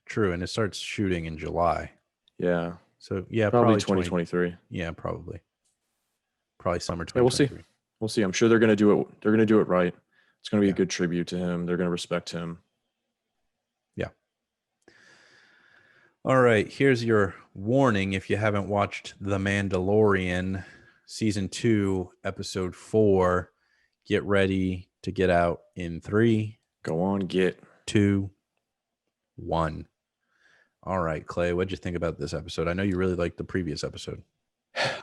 True, and it starts shooting in July. Yeah. So yeah, probably 2023. Yeah, probably summer 2023. Yeah, we'll see. I'm sure they're gonna do it. They're gonna do it right. It's gonna be a good tribute to him. They're gonna respect him. Yeah. All right. Here's your warning. If you haven't watched The Mandalorian season 2, episode 4, get ready to get out in 3. Go on, get 2, 1. All right, Clay, what'd you think about this episode? I know you really liked the previous episode.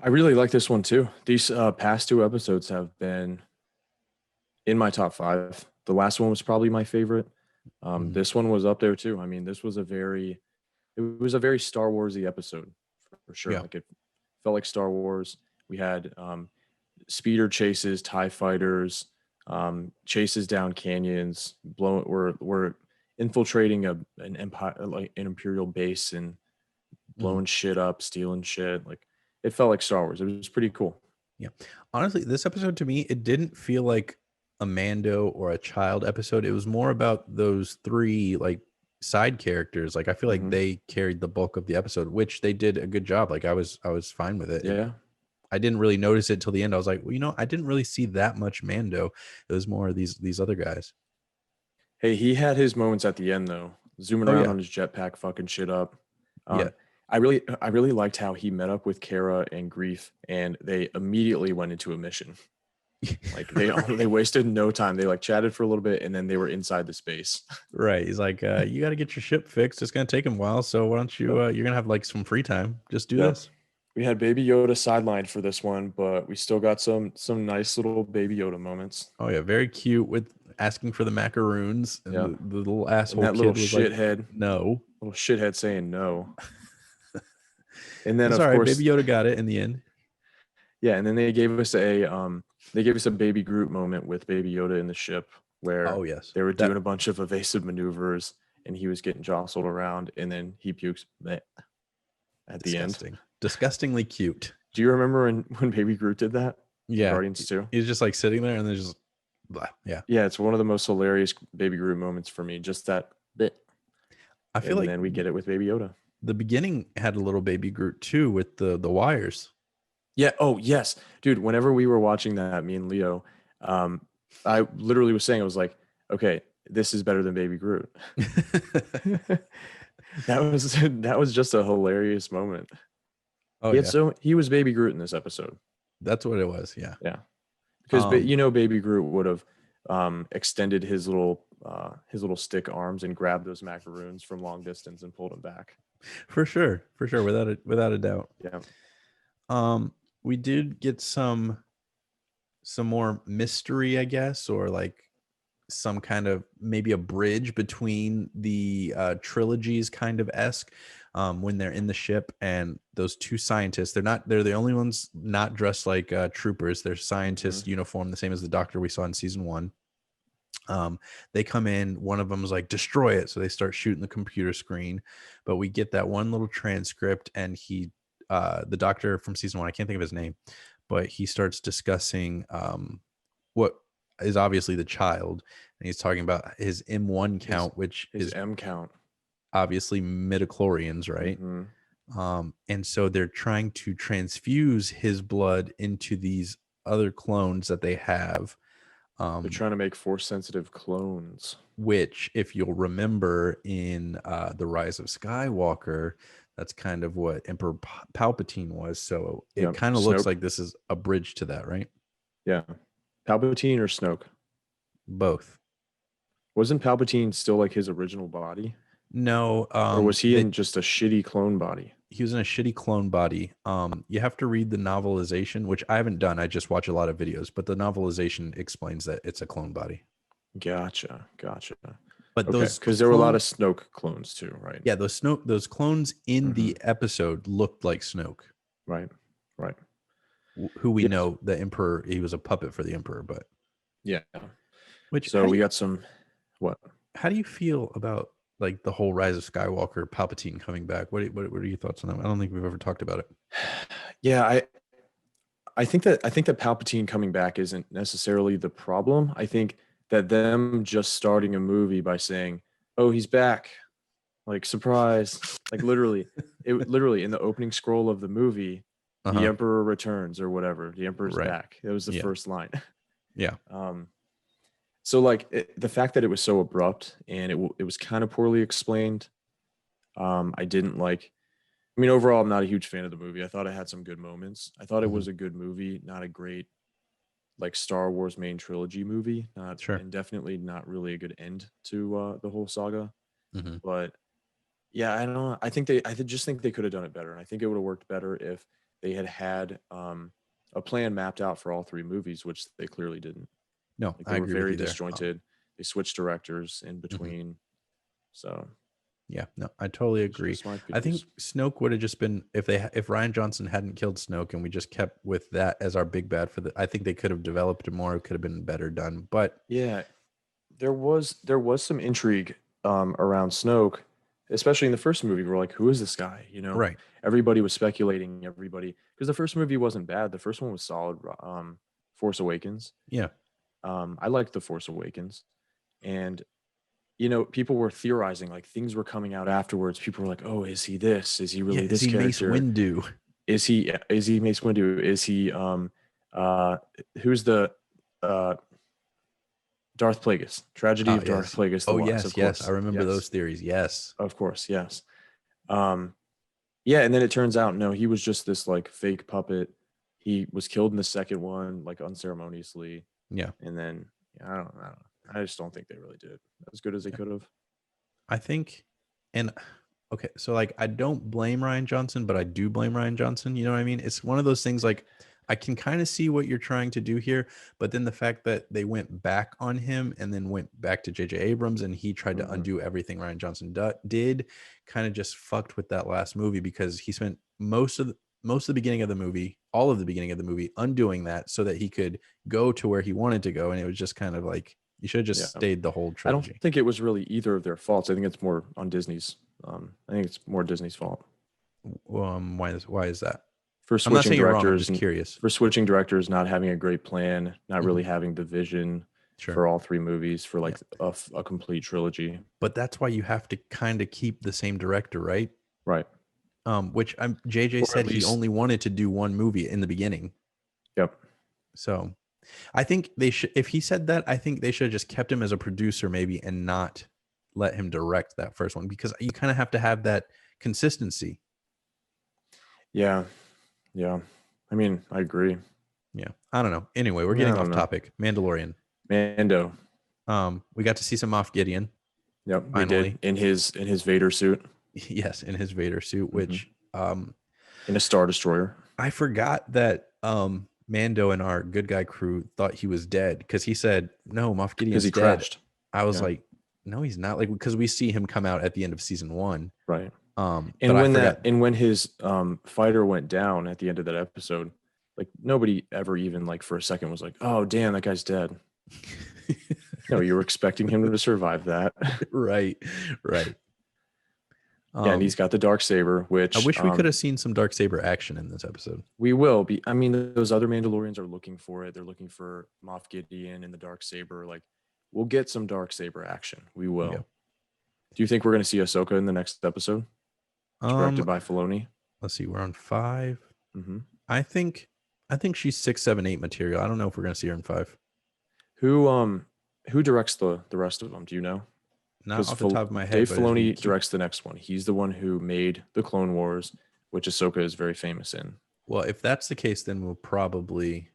I really like this one too. These past 2 episodes have been in my top 5. The last one was probably my favorite. This one was up there too. I mean, it was a very Star Warsy episode for sure. Yeah. Like it felt like Star Wars. We had speeder chases, TIE fighters, chases down canyons, we're infiltrating an empire, like an Imperial base, and blowing shit up, stealing shit. Like it felt like Star Wars. It was pretty cool. Yeah. Honestly, this episode to me, it didn't feel like a Mando or a child episode. It was more about those 3 like side characters. Like I feel like they carried the bulk of the episode, which they did a good job. Like I was fine with it. Yeah. I didn't really notice it till the end. I was like, well, I didn't really see that much Mando. It was more of these other guys. Hey, he had his moments at the end though, zooming around on his jetpack, fucking shit up. I really liked how he met up with Kara and Grief, and they immediately went into a mission. Like they wasted no time. They like chatted for a little bit, and then they were inside the space. Right. He's like, you got to get your ship fixed. It's gonna take him a while. So why don't you? You're gonna have like some free time. Just do this. We had Baby Yoda sidelined for this one, but we still got some nice little Baby Yoda moments. Oh yeah, very cute with asking for the macaroons, and the little asshole and that kid little was shithead. Like, no, little shithead saying no. And then of course, Baby Yoda got it in the end. Yeah, and then they gave us a Baby Groot moment with Baby Yoda in the ship where they were doing a bunch of evasive maneuvers, and he was getting jostled around, and then he pukes at the end. Disgustingly cute. Do you remember when Baby Groot did that? Yeah. Guardians 2? He's just like sitting there and then just blah. Yeah. Yeah, it's one of the most hilarious Baby Groot moments for me. Just that bit, I feel and like then we get it with Baby Yoda. the beginning had a little Baby Groot too with the wires. Yeah. Oh, yes, dude. Whenever we were watching that, me and Leo, I literally was saying, I was like, okay, this is better than Baby Groot. That was just a hilarious moment. Oh yeah. He was Baby Groot in this episode. That's what it was. Yeah. Yeah, because Um, Baby Groot would have extended his little stick arms and grabbed those macaroons from long distance and pulled them back. for sure. For sure. Without a doubt. Yeah. We did get some more mystery, I guess, or like some kind of maybe a bridge between the trilogies kind of esque when they're in the ship and they're the only ones not dressed like troopers. They're scientists uniform, the same as the doctor we saw in season 1. They come in, one of them is like, destroy it, so they start shooting the computer screen, but we get that one little transcript, and the doctor from season 1, I can't think of his name, but he starts discussing what is obviously the child, and he's talking about his M1 count, which His is M count. obviously midichlorians, right? And so they're trying to transfuse his blood into these other clones that they have. They're trying to make force sensitive clones. Which, if you'll remember in The Rise of Skywalker, that's kind of what Emperor Palpatine was. So it kind of looks like this is a bridge to that, right? Yeah. Palpatine or Snoke? Both. Wasn't Palpatine still like his original body? No. Or was he in just a shitty clone body? He was in a shitty clone body. You have to read the novelization, which I haven't done. I just watch a lot of videos, but the novelization explains that it's a clone body. Gotcha. But those, because there were a lot of Snoke clones too, right? Yeah, those clones in the episode looked like Snoke. Right. Who we know, the Emperor, he was a puppet for the Emperor, but yeah. So we got some. What? How do you feel about like the whole Rise of Skywalker, Palpatine coming back? What are your thoughts on that? I don't think we've ever talked about it. Yeah, I think that Palpatine coming back isn't necessarily the problem. I think that them just starting a movie by saying, "Oh, he's back," like surprise, like literally in the opening scroll of the movie, the Emperor returns or whatever. The Emperor's back. That was the first line. Yeah. So like the fact that it was so abrupt and it was kind of poorly explained, I didn't like. I mean, overall, I'm not a huge fan of the movie. I thought it had some good moments. I thought it was a good movie, not a great like Star Wars main trilogy movie. And definitely not really a good end to the whole saga. But yeah, I don't know. I just think they could have done it better, and I think it would have worked better if they had a plan mapped out for all 3 movies, which they clearly didn't. No, they were very disjointed. They switched directors in between. So yeah, no, I totally agree. I think Snoke would have just been if Rian Johnson hadn't killed Snoke and we just kept with that as our big bad I think they could have developed it more. It could have been better done. But yeah, there was some intrigue around Snoke, especially in the first movie. We're like, who is this guy? Right. Everybody was speculating. Because the first movie wasn't bad. The first one was solid. Force Awakens. Yeah. I liked The Force Awakens, and people were theorizing, like things were coming out afterwards. People were like, "Oh, is he this? Is he really this character? Mace Windu? Is he Mace Windu? Is he who's the Darth Plagueis? Tragedy of Darth Plagueis. Yes, I remember those theories. Yes, of course, yes. Yeah, and then it turns out no, he was just this like fake puppet. He was killed in the second one, like unceremoniously. Yeah, and then I don't know. I just don't think they really did as good as they could have. I think, and okay, so like I don't blame Rian Johnson, but I do blame Rian Johnson. You know what I mean? It's one of those things like I can kind of see what you're trying to do here, but then the fact that they went back on him and then went back to J.J. Abrams and he tried to undo everything Rian Johnson did kind of just fucked with that last movie, because he spent most of the beginning of the movie, all of the beginning of the movie, undoing that so that he could go to where he wanted to go. And it was just kind of like, you should have just stayed the whole trilogy. I don't think it was really either of their faults. I think it's more on Disney's. I think it's more Disney's fault. Why is that? For switching directors, I'm just curious. For switching directors, not having a great plan, not really having the vision. Sure. for all 3 movies for like a complete trilogy. But that's why you have to kind of keep the same director, right? Right. Which JJ Or said at he least- only wanted to do one movie in the beginning. Yep. So I think they should, if he said that, I think they should have just kept him as a producer maybe and not let him direct that first one, because you kind of have to have that consistency. Yeah. Yeah. I mean, I agree. Yeah. I don't know. Anyway, we're I getting don't off know. topic. Mandalorian. Mando. We got to see some Moff Gideon. Yep. We Finally. did in his Vader suit. Yes, in his Vader suit, which in a Star Destroyer. I forgot that Mando and our good guy crew thought he was dead, because he said, no, Moff Gideon's Because he dead. crashed. I was like, no, he's not, like, because we see him come out at the end of season 1. Right. And when his fighter went down at the end of that episode, like nobody ever even like for a second was like, oh damn, that guy's dead. No, you were expecting him to survive that. right. Yeah, and he's got the Darksaber, which I wish we could have seen some Darksaber action in this episode. We will be. I mean, those other Mandalorians are looking for it. They're looking for Moff Gideon and the Darksaber. Like, we'll get some Darksaber action. We will. Yeah. Do you think we're going to see Ahsoka in the next episode? Directed by Filoni. Let's see. We're on 5. Mm-hmm. I think she's 6, 7, 8 material. I don't know if we're going to see her in 5. Who directs the rest of them? Do you know? Not off the top of my head. Dave Filoni directs the next one. He's the one who made the Clone Wars, which Ahsoka is very famous in. Well, if that's the case, then we'll probably.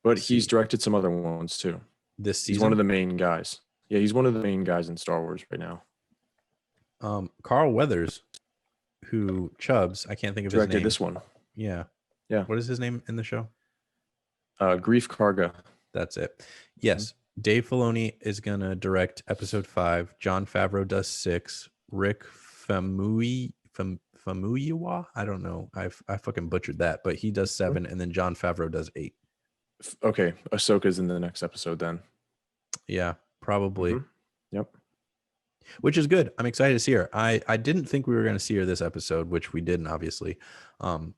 But he's directed some other ones too. This season, he's one of the main guys. Yeah, he's one of the main guys in Star Wars right now. Carl Weathers, who Chubbs, I can't think of his name. Directed this one. Yeah. What is his name in the show? Grief Karga. That's it. Yes. Mm-hmm. Dave Filoni is going to direct episode 5. Jon Favreau does 6. Rick Famuyiwa, I don't know. I fucking butchered that, but he does 7, and then Jon Favreau does 8. Okay, Ahsoka's in the next episode then. Yeah, probably. Mm-hmm. Yep. Which is good. I'm excited to see her. I didn't think we were going to see her this episode, which we didn't, obviously,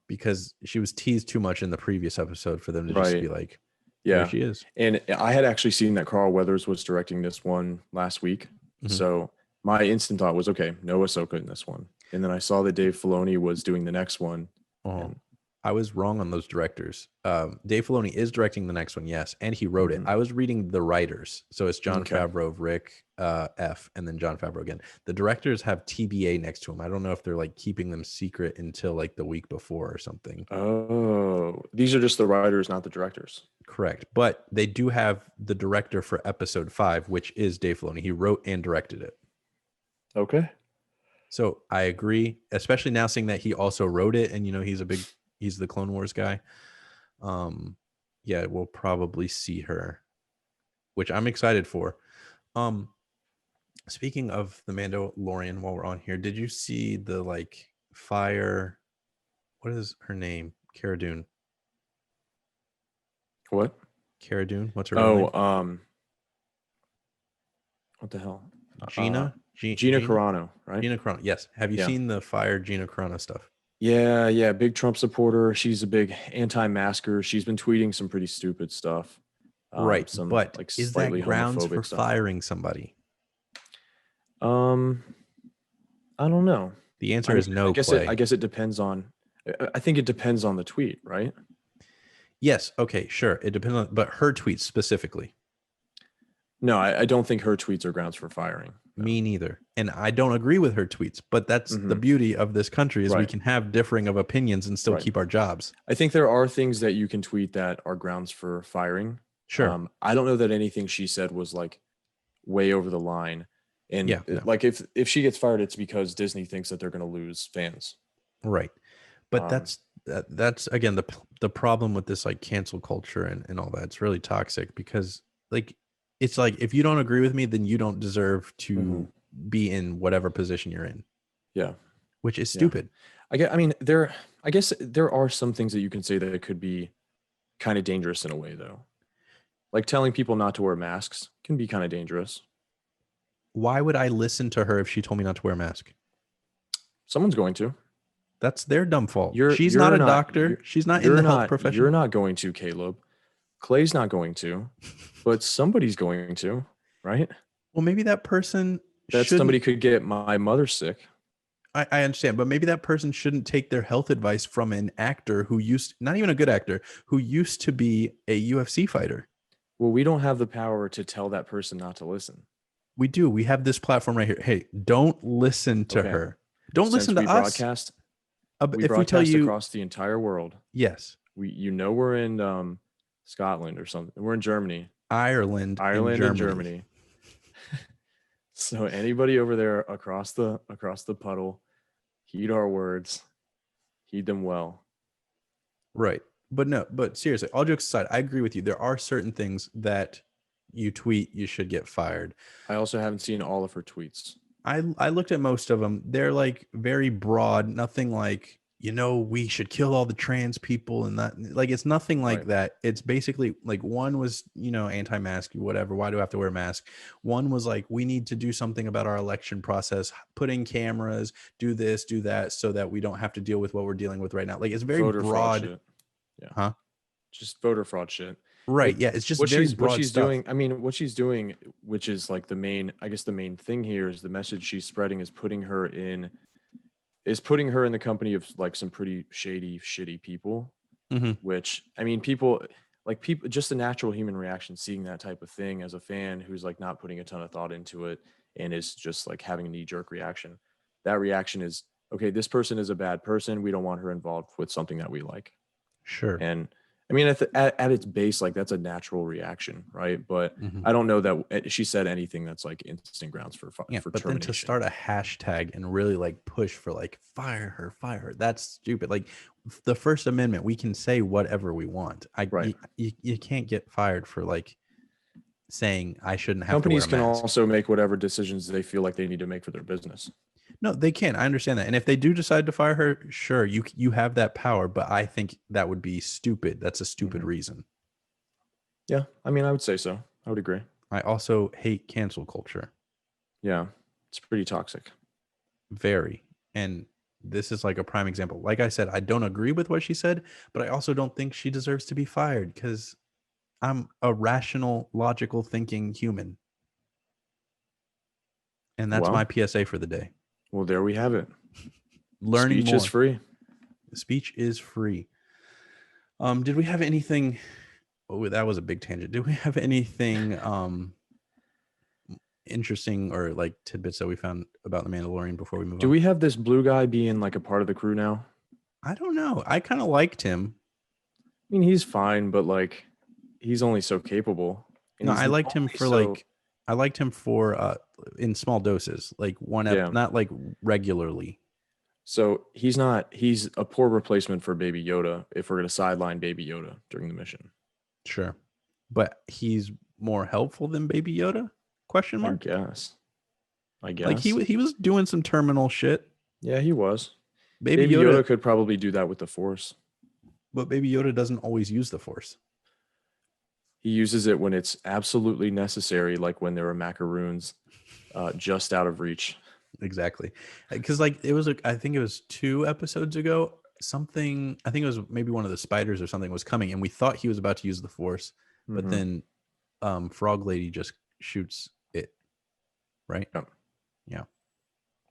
because she was teased too much in the previous episode for them to just be like, yeah, there she is. And I had actually seen that Carl Weathers was directing this one last week. Mm-hmm. So my instant thought was, okay, no Ahsoka in this one. And then I saw that Dave Filoni was doing the next one. Oh, I was wrong on those directors. Dave Filoni is directing the next one, yes, and he wrote it. I was reading the writers. So it's Jon Favreau, Rick F, and then Jon Favreau again. The directors have TBA next to them. I don't know if they're like keeping them secret until like the week before or something. Oh, these are just the writers, not the directors. Correct. But they do have the director for episode 5, which is Dave Filoni. He wrote and directed it. Okay. So I agree, especially now seeing that he also wrote it, and he's the Clone Wars guy. Yeah, we'll probably see her, which I'm excited for. Speaking of the Mandalorian, while we're on here, did you see the like fire? What is her name? Cara Dune. What? Cara Dune. What's her name? What the hell? Gina Carano, right? Gina Carano. Yes. Have you seen the fire Gina Carano stuff? Yeah. Big Trump supporter. She's a big anti-masker. She's been tweeting some pretty stupid stuff. Right. But like is that grounds for firing somebody? I don't know. The answer is no. I guess it depends on. I think it depends on the tweet, right? Yes. Okay. Sure. It depends on, but her tweets specifically. No, I don't think her tweets are grounds for firing. No. Me neither. And I don't agree with her tweets, but that's the beauty of this country is we can have differing of opinions and still keep our jobs. I think there are things that you can tweet that are grounds for firing. Sure. I don't know that anything she said was like way over the line. And like if she gets fired, it's because Disney thinks that they're going to lose fans. Right. But that's again, the problem with this like cancel culture and all that. It's really toxic because like, it's like, if you don't agree with me, then you don't deserve to be in whatever position you're in. Yeah. Which is stupid. I guess there are some things that you can say that it could be kind of dangerous in a way though. Like telling people not to wear masks can be kind of dangerous. Why would I listen to her if she told me not to wear a mask? Someone's going to. That's their dumb fault. She's not a doctor. She's not in the health profession. You're not going to, Caleb. Clay's not going to, but somebody's going to, right? Well, maybe that person That shouldn't. somebody could get my mother sick. I understand, but maybe that person shouldn't take their health advice from an actor who not even a good actor, who used to be a UFC fighter. Well, we don't have the power to tell that person not to listen. We do. We have this platform right here. Hey, don't listen to Okay. her. Don't Since listen to we us. broadcast, If we tell you across the entire world. yes, We're in Scotland or something. We're in Germany, Ireland, and Germany. Germany. So anybody over there across the puddle, heed our words, heed them well. Right. But seriously, all jokes aside, I agree with you. There are certain things that you tweet, you should get fired. I also haven't seen all of her tweets. I looked at most of them. They're like very broad, nothing like, we should kill all the trans people and that, like, it's nothing like Right. that. It's basically like one was, anti-mask, whatever. Why do I have to wear a mask? One was like, we need to do something about our election process, put in cameras, do this, do that, so that we don't have to deal with what we're dealing with right now. Like, it's very Voter fraud broad. shit. Yeah. Huh? Just voter fraud shit. Right. Yeah. It's just what she's stuff. doing. I mean, what she's doing, which is like the main thing here is the message she's spreading is putting her in the company of like some pretty shady, shitty people. Mm-hmm. Which, I mean, just a natural human reaction, seeing that type of thing as a fan who's like not putting a ton of thought into it and is just like having a knee-jerk reaction. That reaction is, okay, this person is a bad person. We don't want her involved with something that we like. Sure. And I mean, at its base, like that's a natural reaction, right? But I don't know that she said anything that's like instant grounds for but termination. Then to start a hashtag and really like push for like fire her, that's stupid. Like the First Amendment, we can say whatever we want. You can't get fired for like saying I shouldn't have Companies to wear a mask. Can also make whatever decisions they feel like they need to make for their business. No, they can. I understand that. And if they do decide to fire her, sure, you have that power. But I think that would be stupid. That's a stupid reason. Yeah, I mean, I would say so. I would agree. I also hate cancel culture. Yeah, it's pretty toxic. Very. And this is like a prime example. Like I said, I don't agree with what she said, but I also don't think she deserves to be fired because I'm a rational, logical thinking human. And that's my PSA for the day. Well, there we have it. Learning Speech more. is free. Speech is free. Did we have anything? Oh, that was a big tangent. Did we have anything interesting or like tidbits that we found about the Mandalorian before we move on? Do we have this blue guy being like a part of the crew now? I don't know. I kind of liked him. I mean, he's fine, but like he's only so capable. No, I liked him for I liked him for in small doses, like not like regularly. So he's a poor replacement for Baby Yoda if we're going to sideline Baby Yoda during the mission. Sure. But he's more helpful than Baby Yoda? Question mark? I guess. Like he was doing some terminal shit. Yeah, he was. Baby Yoda could probably do that with the Force. But Baby Yoda doesn't always use the Force. He uses it when it's absolutely necessary, like when there were macaroons just out of reach. Exactly. Because like I think it was 2 episodes ago, I think it was maybe one of the spiders or something was coming and we thought he was about to use the Force, but then Frog Lady just shoots it. Right? Yeah.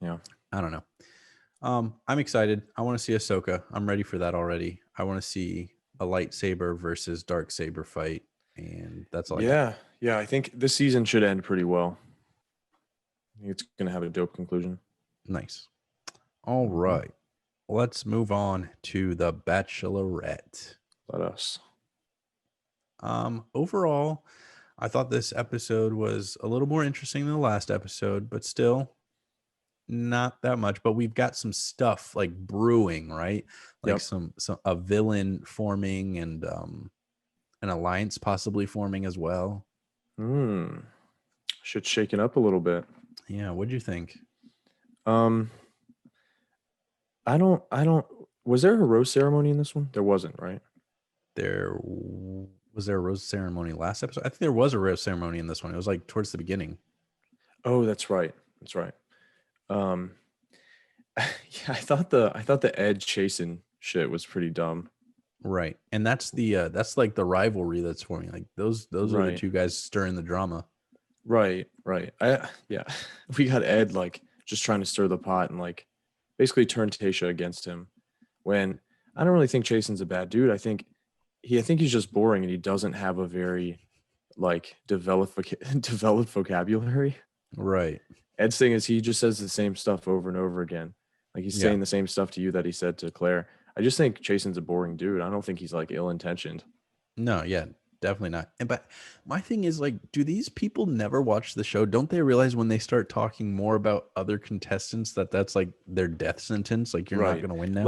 I don't know. I'm excited. I want to see Ahsoka. I'm ready for that already. I want to see a lightsaber versus dark saber fight. And that's all I got. Yeah. I think this season should end pretty well. I think it's going to have a dope conclusion. Nice. All right. Let's move on to the Bachelorette. Let us. Overall, I thought this episode was a little more interesting than the last episode, but still not that much. But we've got some stuff like brewing, right? Like a villain forming and an alliance possibly forming as well. Shit's shaking up a little bit. Yeah, what'd you think? I don't was there a rose ceremony in this one? There wasn't, right? Was there a rose ceremony last episode? I think there was a rose ceremony in this one. It was like towards the beginning. Oh, that's right. Yeah, I thought the Ed chasing shit was pretty dumb. Right. And that's like the rivalry that's forming. Like those are the Right. two guys stirring the drama. Right. Right. Yeah. We got Ed like just trying to stir the pot and like basically turn Tasha against him. When I don't really think Jason's a bad dude. I think he's just boring and he doesn't have a very like developed vocabulary. Right. Ed's thing is he just says the same stuff over and over again. Like he's Yeah. saying the same stuff to you that he said to Claire. I just think Jason's a boring dude. I don't think he's like ill intentioned. No, yeah, definitely not. And but my thing is like, do these people never watch the show? Don't they realize when they start talking more about other contestants that that's like their death sentence? Like you're not Right. gonna win now.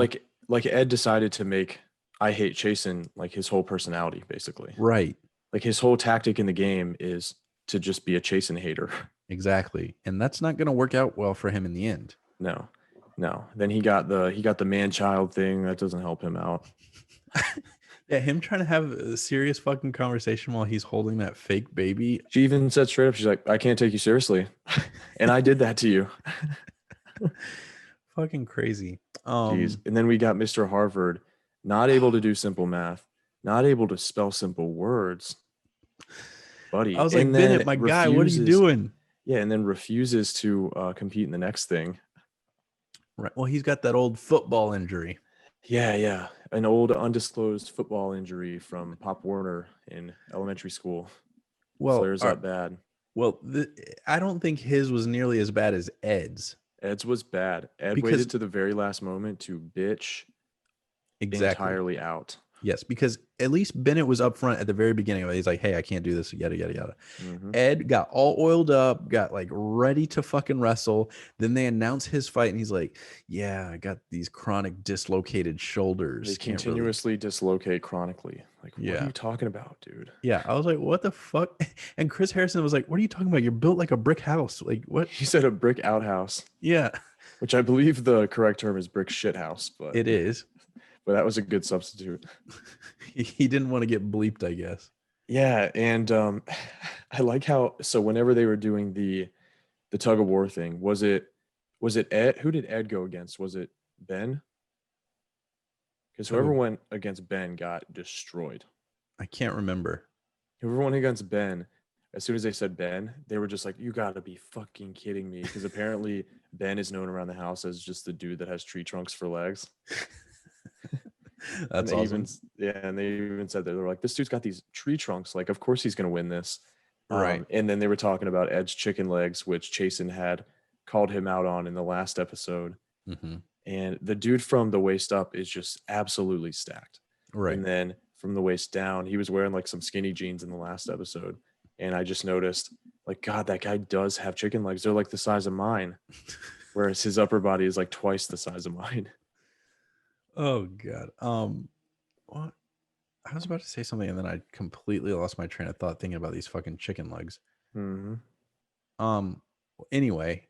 Like Ed decided to make I hate Jason like his whole personality, basically. Right. Like his whole tactic in the game is to just be a Jason hater. Exactly. And that's not gonna work out well for him in the end. No. No. Then he got the man child thing. That doesn't help him out. Yeah, him trying to have a serious fucking conversation while he's holding that fake baby. She even said straight up, she's like, I can't take you seriously. And I did that to you. Fucking crazy. Jeez. And then we got Mr. Harvard, not able to do simple math, not able to spell simple words. Buddy. I was like, and then Bennett, my guy, what are you doing? Yeah, and then refuses to compete in the next thing. Right. Well, he's got that old football injury. Yeah. An old undisclosed football injury from Pop Warner in elementary school. Well, flares up bad. Well, I don't think his was nearly as bad as Ed's. Ed's was bad. Ed waited to the very last moment to bitch entirely out. Yes, because at least Bennett was up front at the very beginning. He's like, hey, I can't do this, yada, yada, yada. Mm-hmm. Ed got all oiled up, got like ready to fucking wrestle. Then they announce his fight, and he's like, yeah, I got these chronic dislocated shoulders. They continuously dislocate chronically. Like, what are you talking about, dude? Yeah, I was like, what the fuck? And Chris Harrison was like, what are you talking about? You're built like a brick house. Like, what? He said a brick outhouse. Yeah. Which I believe the correct term is brick shit house. But it is. But that was a good substitute. He didn't want to get bleeped, I guess. Yeah, and I like how whenever they were doing the tug of war thing, was it Ed? Who did Ed go against? Was it Ben? Because whoever went against Ben got destroyed. I can't remember. Whoever went against Ben, as soon as they said Ben, they were just like, "You got to be fucking kidding me!" Because apparently Ben is known around the house as just the dude that has tree trunks for legs. That's awesome. And they even said that they're like, this dude's got these tree trunks. Like, of course he's going to win this. Right. And then they were talking about Ed's chicken legs, which Chasen had called him out on in the last episode. Mm-hmm. And the dude from the waist up is just absolutely stacked. Right. And then from the waist down, he was wearing like some skinny jeans in the last episode. And I just noticed, like, God, that guy does have chicken legs. They're like the size of mine. Whereas his upper body is like twice the size of mine. Oh God. What? I was about to say something and then I completely lost my train of thought thinking about these fucking chicken legs. Mm-hmm. Anyway,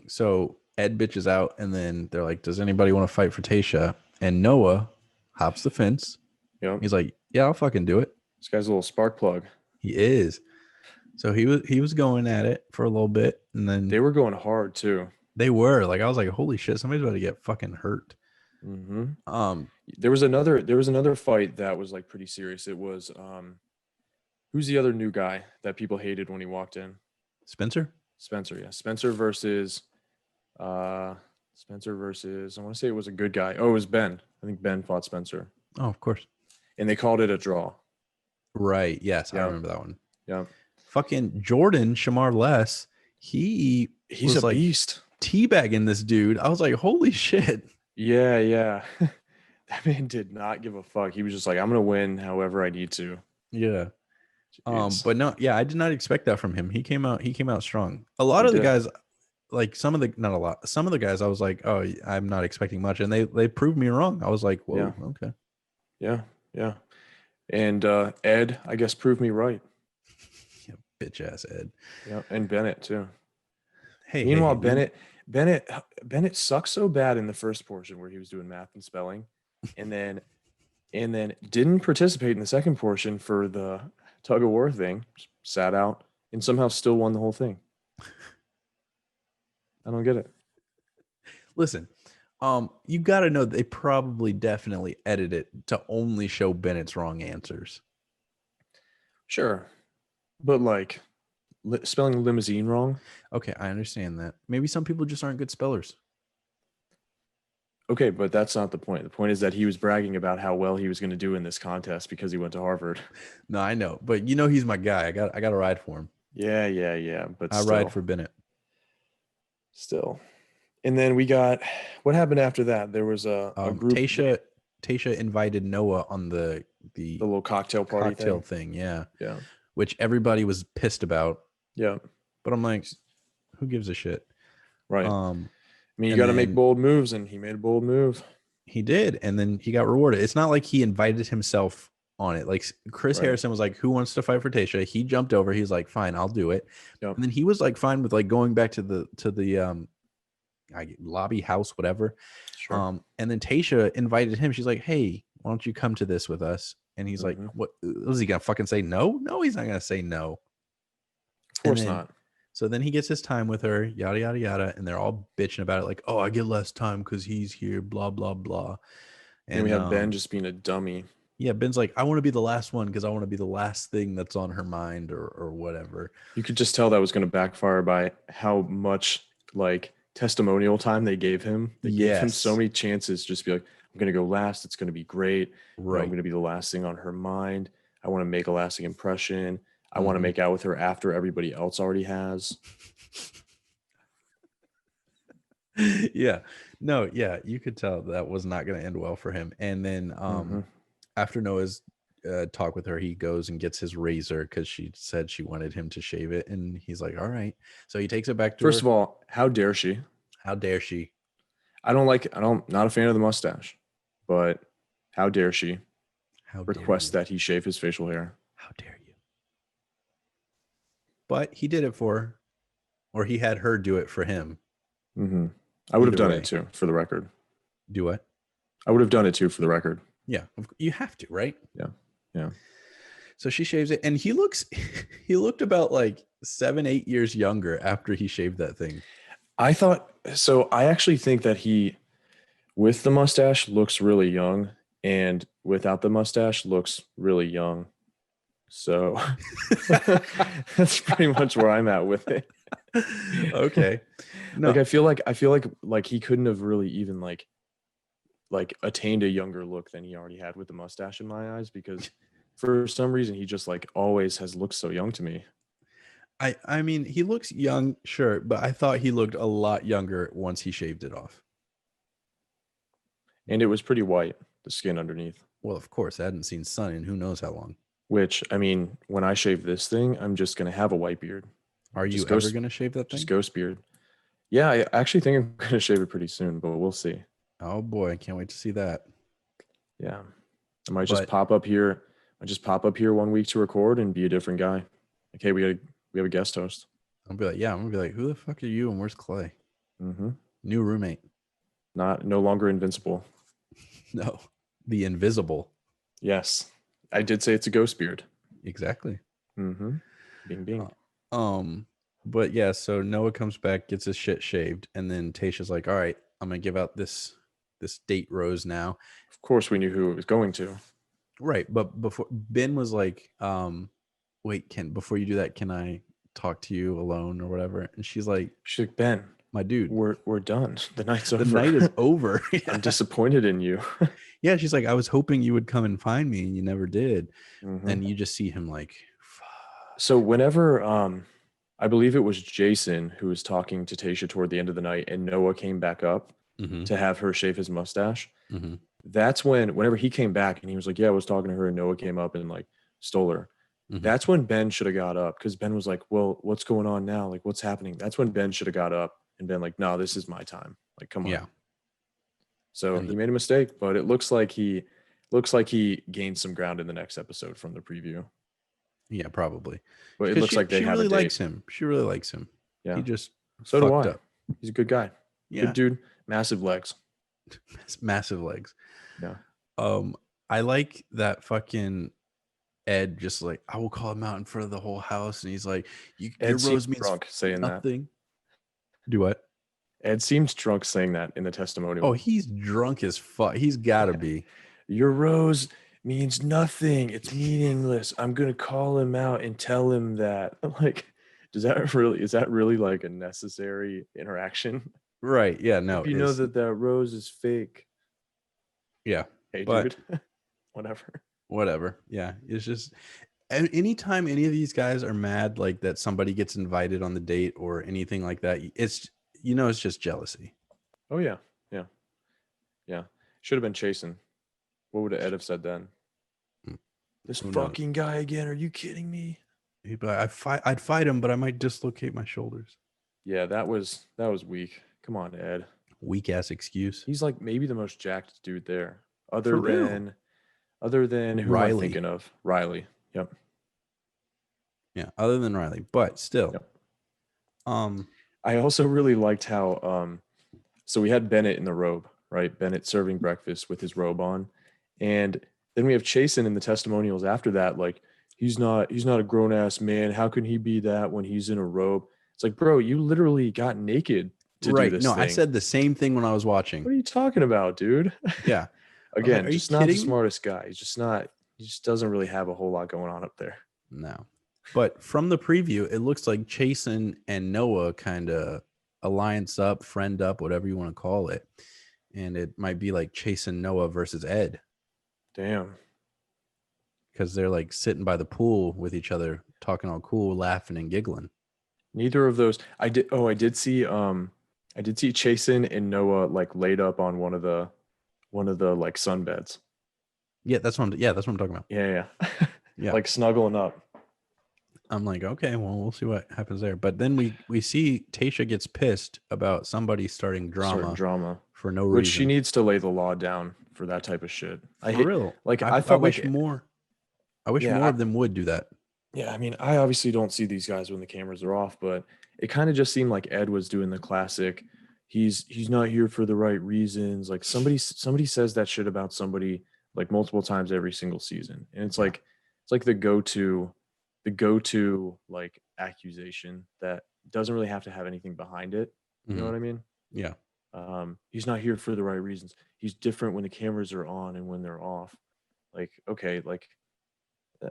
so Ed bitches out and then they're like, does anybody want to fight for Tasha? And Noah hops the fence. Yeah. He's like, yeah, I'll fucking do it. This guy's a little spark plug. He is. So he was going at it for a little bit and then they were going hard too. They were. Like, I was like, holy shit, somebody's about to get fucking hurt. Mm-hmm. There was another fight that was like pretty serious. It was who's the other new guy that people hated when he walked in? Spencer, yeah. Spencer versus I want to say it was a good guy. Oh, it was Ben. I think Ben fought Spencer. Oh, of course. And they called it a draw. Right. Yes, I remember that one. Yeah. Fucking Jordan Shamar Less, he's a beast. Teabagging this dude. I was like, holy shit. Yeah. That man did not give a fuck. He was just like, I'm gonna win however I need to. Yeah. But no, yeah, I did not expect that from him. He came out strong. A lot of the guys, like some of the guys, I was like, oh, I'm not expecting much, and they proved me wrong. I was like, whoa, okay. Yeah. And Ed, I guess, proved me right. Yeah, bitch ass Ed. Yeah, and Bennett too. Hey, meanwhile, Bennett sucks so bad in the first portion where he was doing math and spelling, and then didn't participate in the second portion for the tug of war thing, sat out, and somehow still won the whole thing. I don't get it. Listen, You got to know they probably definitely edit it to only show Bennett's wrong answers. Sure, but like spelling limousine wrong. Okay, I understand that. Maybe some people just aren't good spellers. Okay, but that's not the point. The point is that he was bragging about how well he was going to do in this contest because he went to Harvard. No, I know, but you know he's my guy. I got to ride for him. Yeah. But I still, ride for Bennett. still. And then we got what happened after that. There was a group, Tasha invited Noah on the little cocktail party thing. Yeah, Yeah. which everybody was pissed about. Yeah. But I'm like, who gives a shit? Right. I mean, you and got to make then- bold moves, and he made a bold move. He did, and then he got rewarded. It's not like he invited himself on it. Like Chris Right. Harrison was like, "Who wants to fight for Tasha?" He jumped over. He's like, "Fine, I'll do it." Yep. And then he was like, fine with like going back to the lobby house, whatever. Sure. And then Tasha invited him. She's like, "Hey, why don't you come to this with us?" And he's like, "What was he gonna fucking say? No, no, he's not gonna say no. Of course not. So then he gets his time with her, yada yada yada, and they're all bitching about it, like, "Oh, I get less time because he's here," blah blah blah. And we have Ben just being a dummy. Yeah, Ben's like, "I want to be the last one because I want to be the last thing that's on her mind or whatever." You could just tell that was going to backfire by how much like testimonial time they gave him. They gave him so many chances just to be like, I'm going to go last. It's going to be great. Right. I'm going to be the last thing on her mind. I want to make a lasting impression. I want to make out with her after everybody else already has. Yeah. No, yeah. You could tell that was not going to end well for him. And then after Noah's talk with her, he goes and gets his razor because she said she wanted him to shave it. And he's like, all right. So he takes it back to First her. of all, how dare she? How dare she? Not a fan of the mustache, but how dare she How request that he shave his facial hair? How dare you? But he did it for her, or he had her do it for him. I would have done it too, for the record. Do what? I would have done it too, for the record. Yeah, you have to, right? Yeah. So she shaves it, and he looked about like 7-8 years younger after he shaved that thing. I actually think that he, with the mustache, looks really young, and without the mustache, looks really young. So that's pretty much where I'm at with it. Okay. No. Like I feel like he couldn't have really even like attained a younger look than he already had with the mustache in my eyes, because for some reason he just like always has looked so young to me. I mean, he looks young, sure, but I thought he looked a lot younger once he shaved it off. And it was pretty white, the skin underneath. Well, of course, I hadn't seen sun in who knows how long. Which, I mean, when I shave this thing, I'm just going to have a white beard. Are you ever going to shave that thing? Just ghost beard. Yeah, I actually think I'm going to shave it pretty soon, but we'll see. Oh boy, I can't wait to see that. Yeah. I might just pop up here. I just pop up here 1 week to record and be a different guy. Like, hey, we have a guest host. I'm gonna be like, who the fuck are you and where's Clay? New roommate. No longer invincible. No, the invisible. Yes, I did say it's a ghost beard. Exactly. Bing bing. But yeah, so Noah comes back, gets his shit shaved, and then Tasha's like, all right, I'm gonna give out this date rose now. Of course we knew who it was going to. Right, but before Ben was like, wait, before you do that, can I talk to you alone or whatever? And she's like, Ben, my dude, we're done. The night's over. The night is over. I'm disappointed in you. Yeah, she's like, I was hoping you would come and find me, and you never did. And you just see him like, fuck. So whenever I believe it was Jason who was talking to Tasha toward the end of the night, and Noah came back up to have her shave his mustache. That's whenever he came back and he was like, yeah, I was talking to her, and Noah came up and like stole her. That's when Ben should have got up, because Ben was like, well, what's going on now? Like, what's happening? That's when Ben should have got up and been like, no, this is my time. Like, come on. Yeah. So he made a mistake, but it looks like he gained some ground in the next episode from the preview. Yeah, probably. But it looks like they have a date. Likes him. She really likes him. Yeah. He just so do I. up. He's a good guy. Yeah. Good dude. Massive legs. Massive legs. Yeah. I like that fucking Ed just like, I will call him out in front of the whole house, and he's like, "You rose me drunk saying nothing." Do what? Ed seems drunk saying that in the Oh, testimonial. he's drunk as fuck. He's got to be. Your rose means nothing. It's meaningless. I'm gonna call him out and tell him that. I'm like, is that really like a necessary interaction? Right. Yeah. No. If you know that that rose is fake. Yeah. Hey, But dude. Whatever. whatever. Yeah. It's just anytime any of these guys are mad, like that somebody gets invited on the date or anything like that, it's it's just jealousy. Oh yeah. Yeah. Yeah. Should have been chasing. What would Ed have said then? Mm, This Who knows? fucking guy again. Are you kidding me? He'd be like, I'd fight him, but I might dislocate my shoulders. Yeah, that was weak. Come on, Ed. Weak ass excuse. He's like maybe the most jacked dude there. For Other real. than who am I Riley. thinking of? Riley. Yep. Yeah. Other than Riley, but still. Yep. Um. I also really liked how so we had Bennett in the robe, right? Bennett serving breakfast with his robe on. And then we have Chasen in the testimonials after that, like he's not a grown ass man. How can he be that when he's in a robe? It's like, bro, you literally got naked to do Right. this No, thing. I said the same thing when I was watching. What are you talking about, dude? Yeah. Again, Are you just not the kidding? smartest guy. He's just not, he just doesn't really have a whole lot going on up there. No. But from the preview, it looks like Chasen and Noah kind of alliance up, friend up, whatever you want to call it. And it might be like Chasen Noah versus Ed Damn. because they're like sitting by the pool with each other, talking all cool, laughing and giggling. Neither of those. I did see Chasen and Noah like laid up on one of the like sunbeds. Yeah, that's what I'm talking about. Yeah. Yeah. Like snuggling up. I'm like, okay, well, we'll see what happens there. But then we see Tasha gets pissed about somebody starting drama for no Which reason. she needs to lay the law down for that type of shit. For real. Like I thought wish like more. I wish Yeah, more of them would do that. yeah, I mean, I obviously don't see these guys when the cameras are off, but it kind of just seemed like Ed was doing the classic. He's not here for the right reasons. Like somebody says that shit about somebody like multiple times every single season, and it's Yeah. like the go to like accusation that doesn't really have to have anything behind it. You know Mhm. what I mean? Yeah. He's not here for the right reasons. He's different when the cameras are on and when they're off. Like, okay, like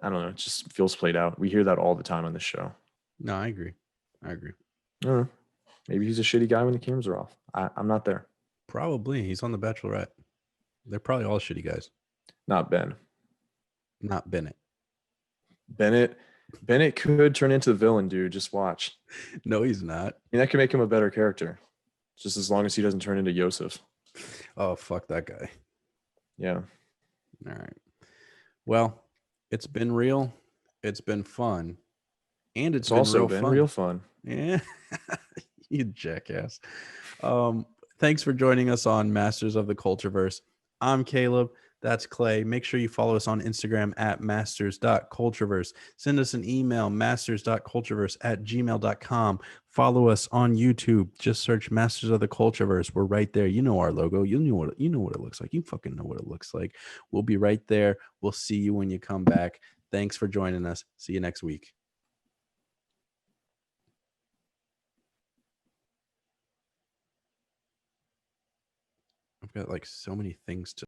I don't know, it just feels played out. We hear that all the time on this show. No, I agree. I don't know. Maybe he's a shitty guy when the cameras are off. I'm not there. Probably. He's on the Bachelorette. They're probably all shitty guys. Not Ben. Not Bennett. Bennett could turn into the villain, dude. Just watch. No, he's not. I mean, that could make him a better character. Just as long as he doesn't turn into Yosef. Oh, fuck that guy. Yeah. All right. Well, it's been real. It's been fun. And it's been also real fun. real fun. Yeah. You jackass. Thanks for joining us on Masters of the Cultureverse. I'm Caleb. That's Clay. Make sure you follow us on Instagram at masters.cultureverse. Send us an email, masters.cultureverse@gmail.com. Follow us on YouTube. Just search Masters of the Cultureverse. We're right there. You know our logo. You know what it looks like. You fucking know what it looks like. We'll be right there. We'll see you when you come back. Thanks for joining us. See you next week. I've got like so many things to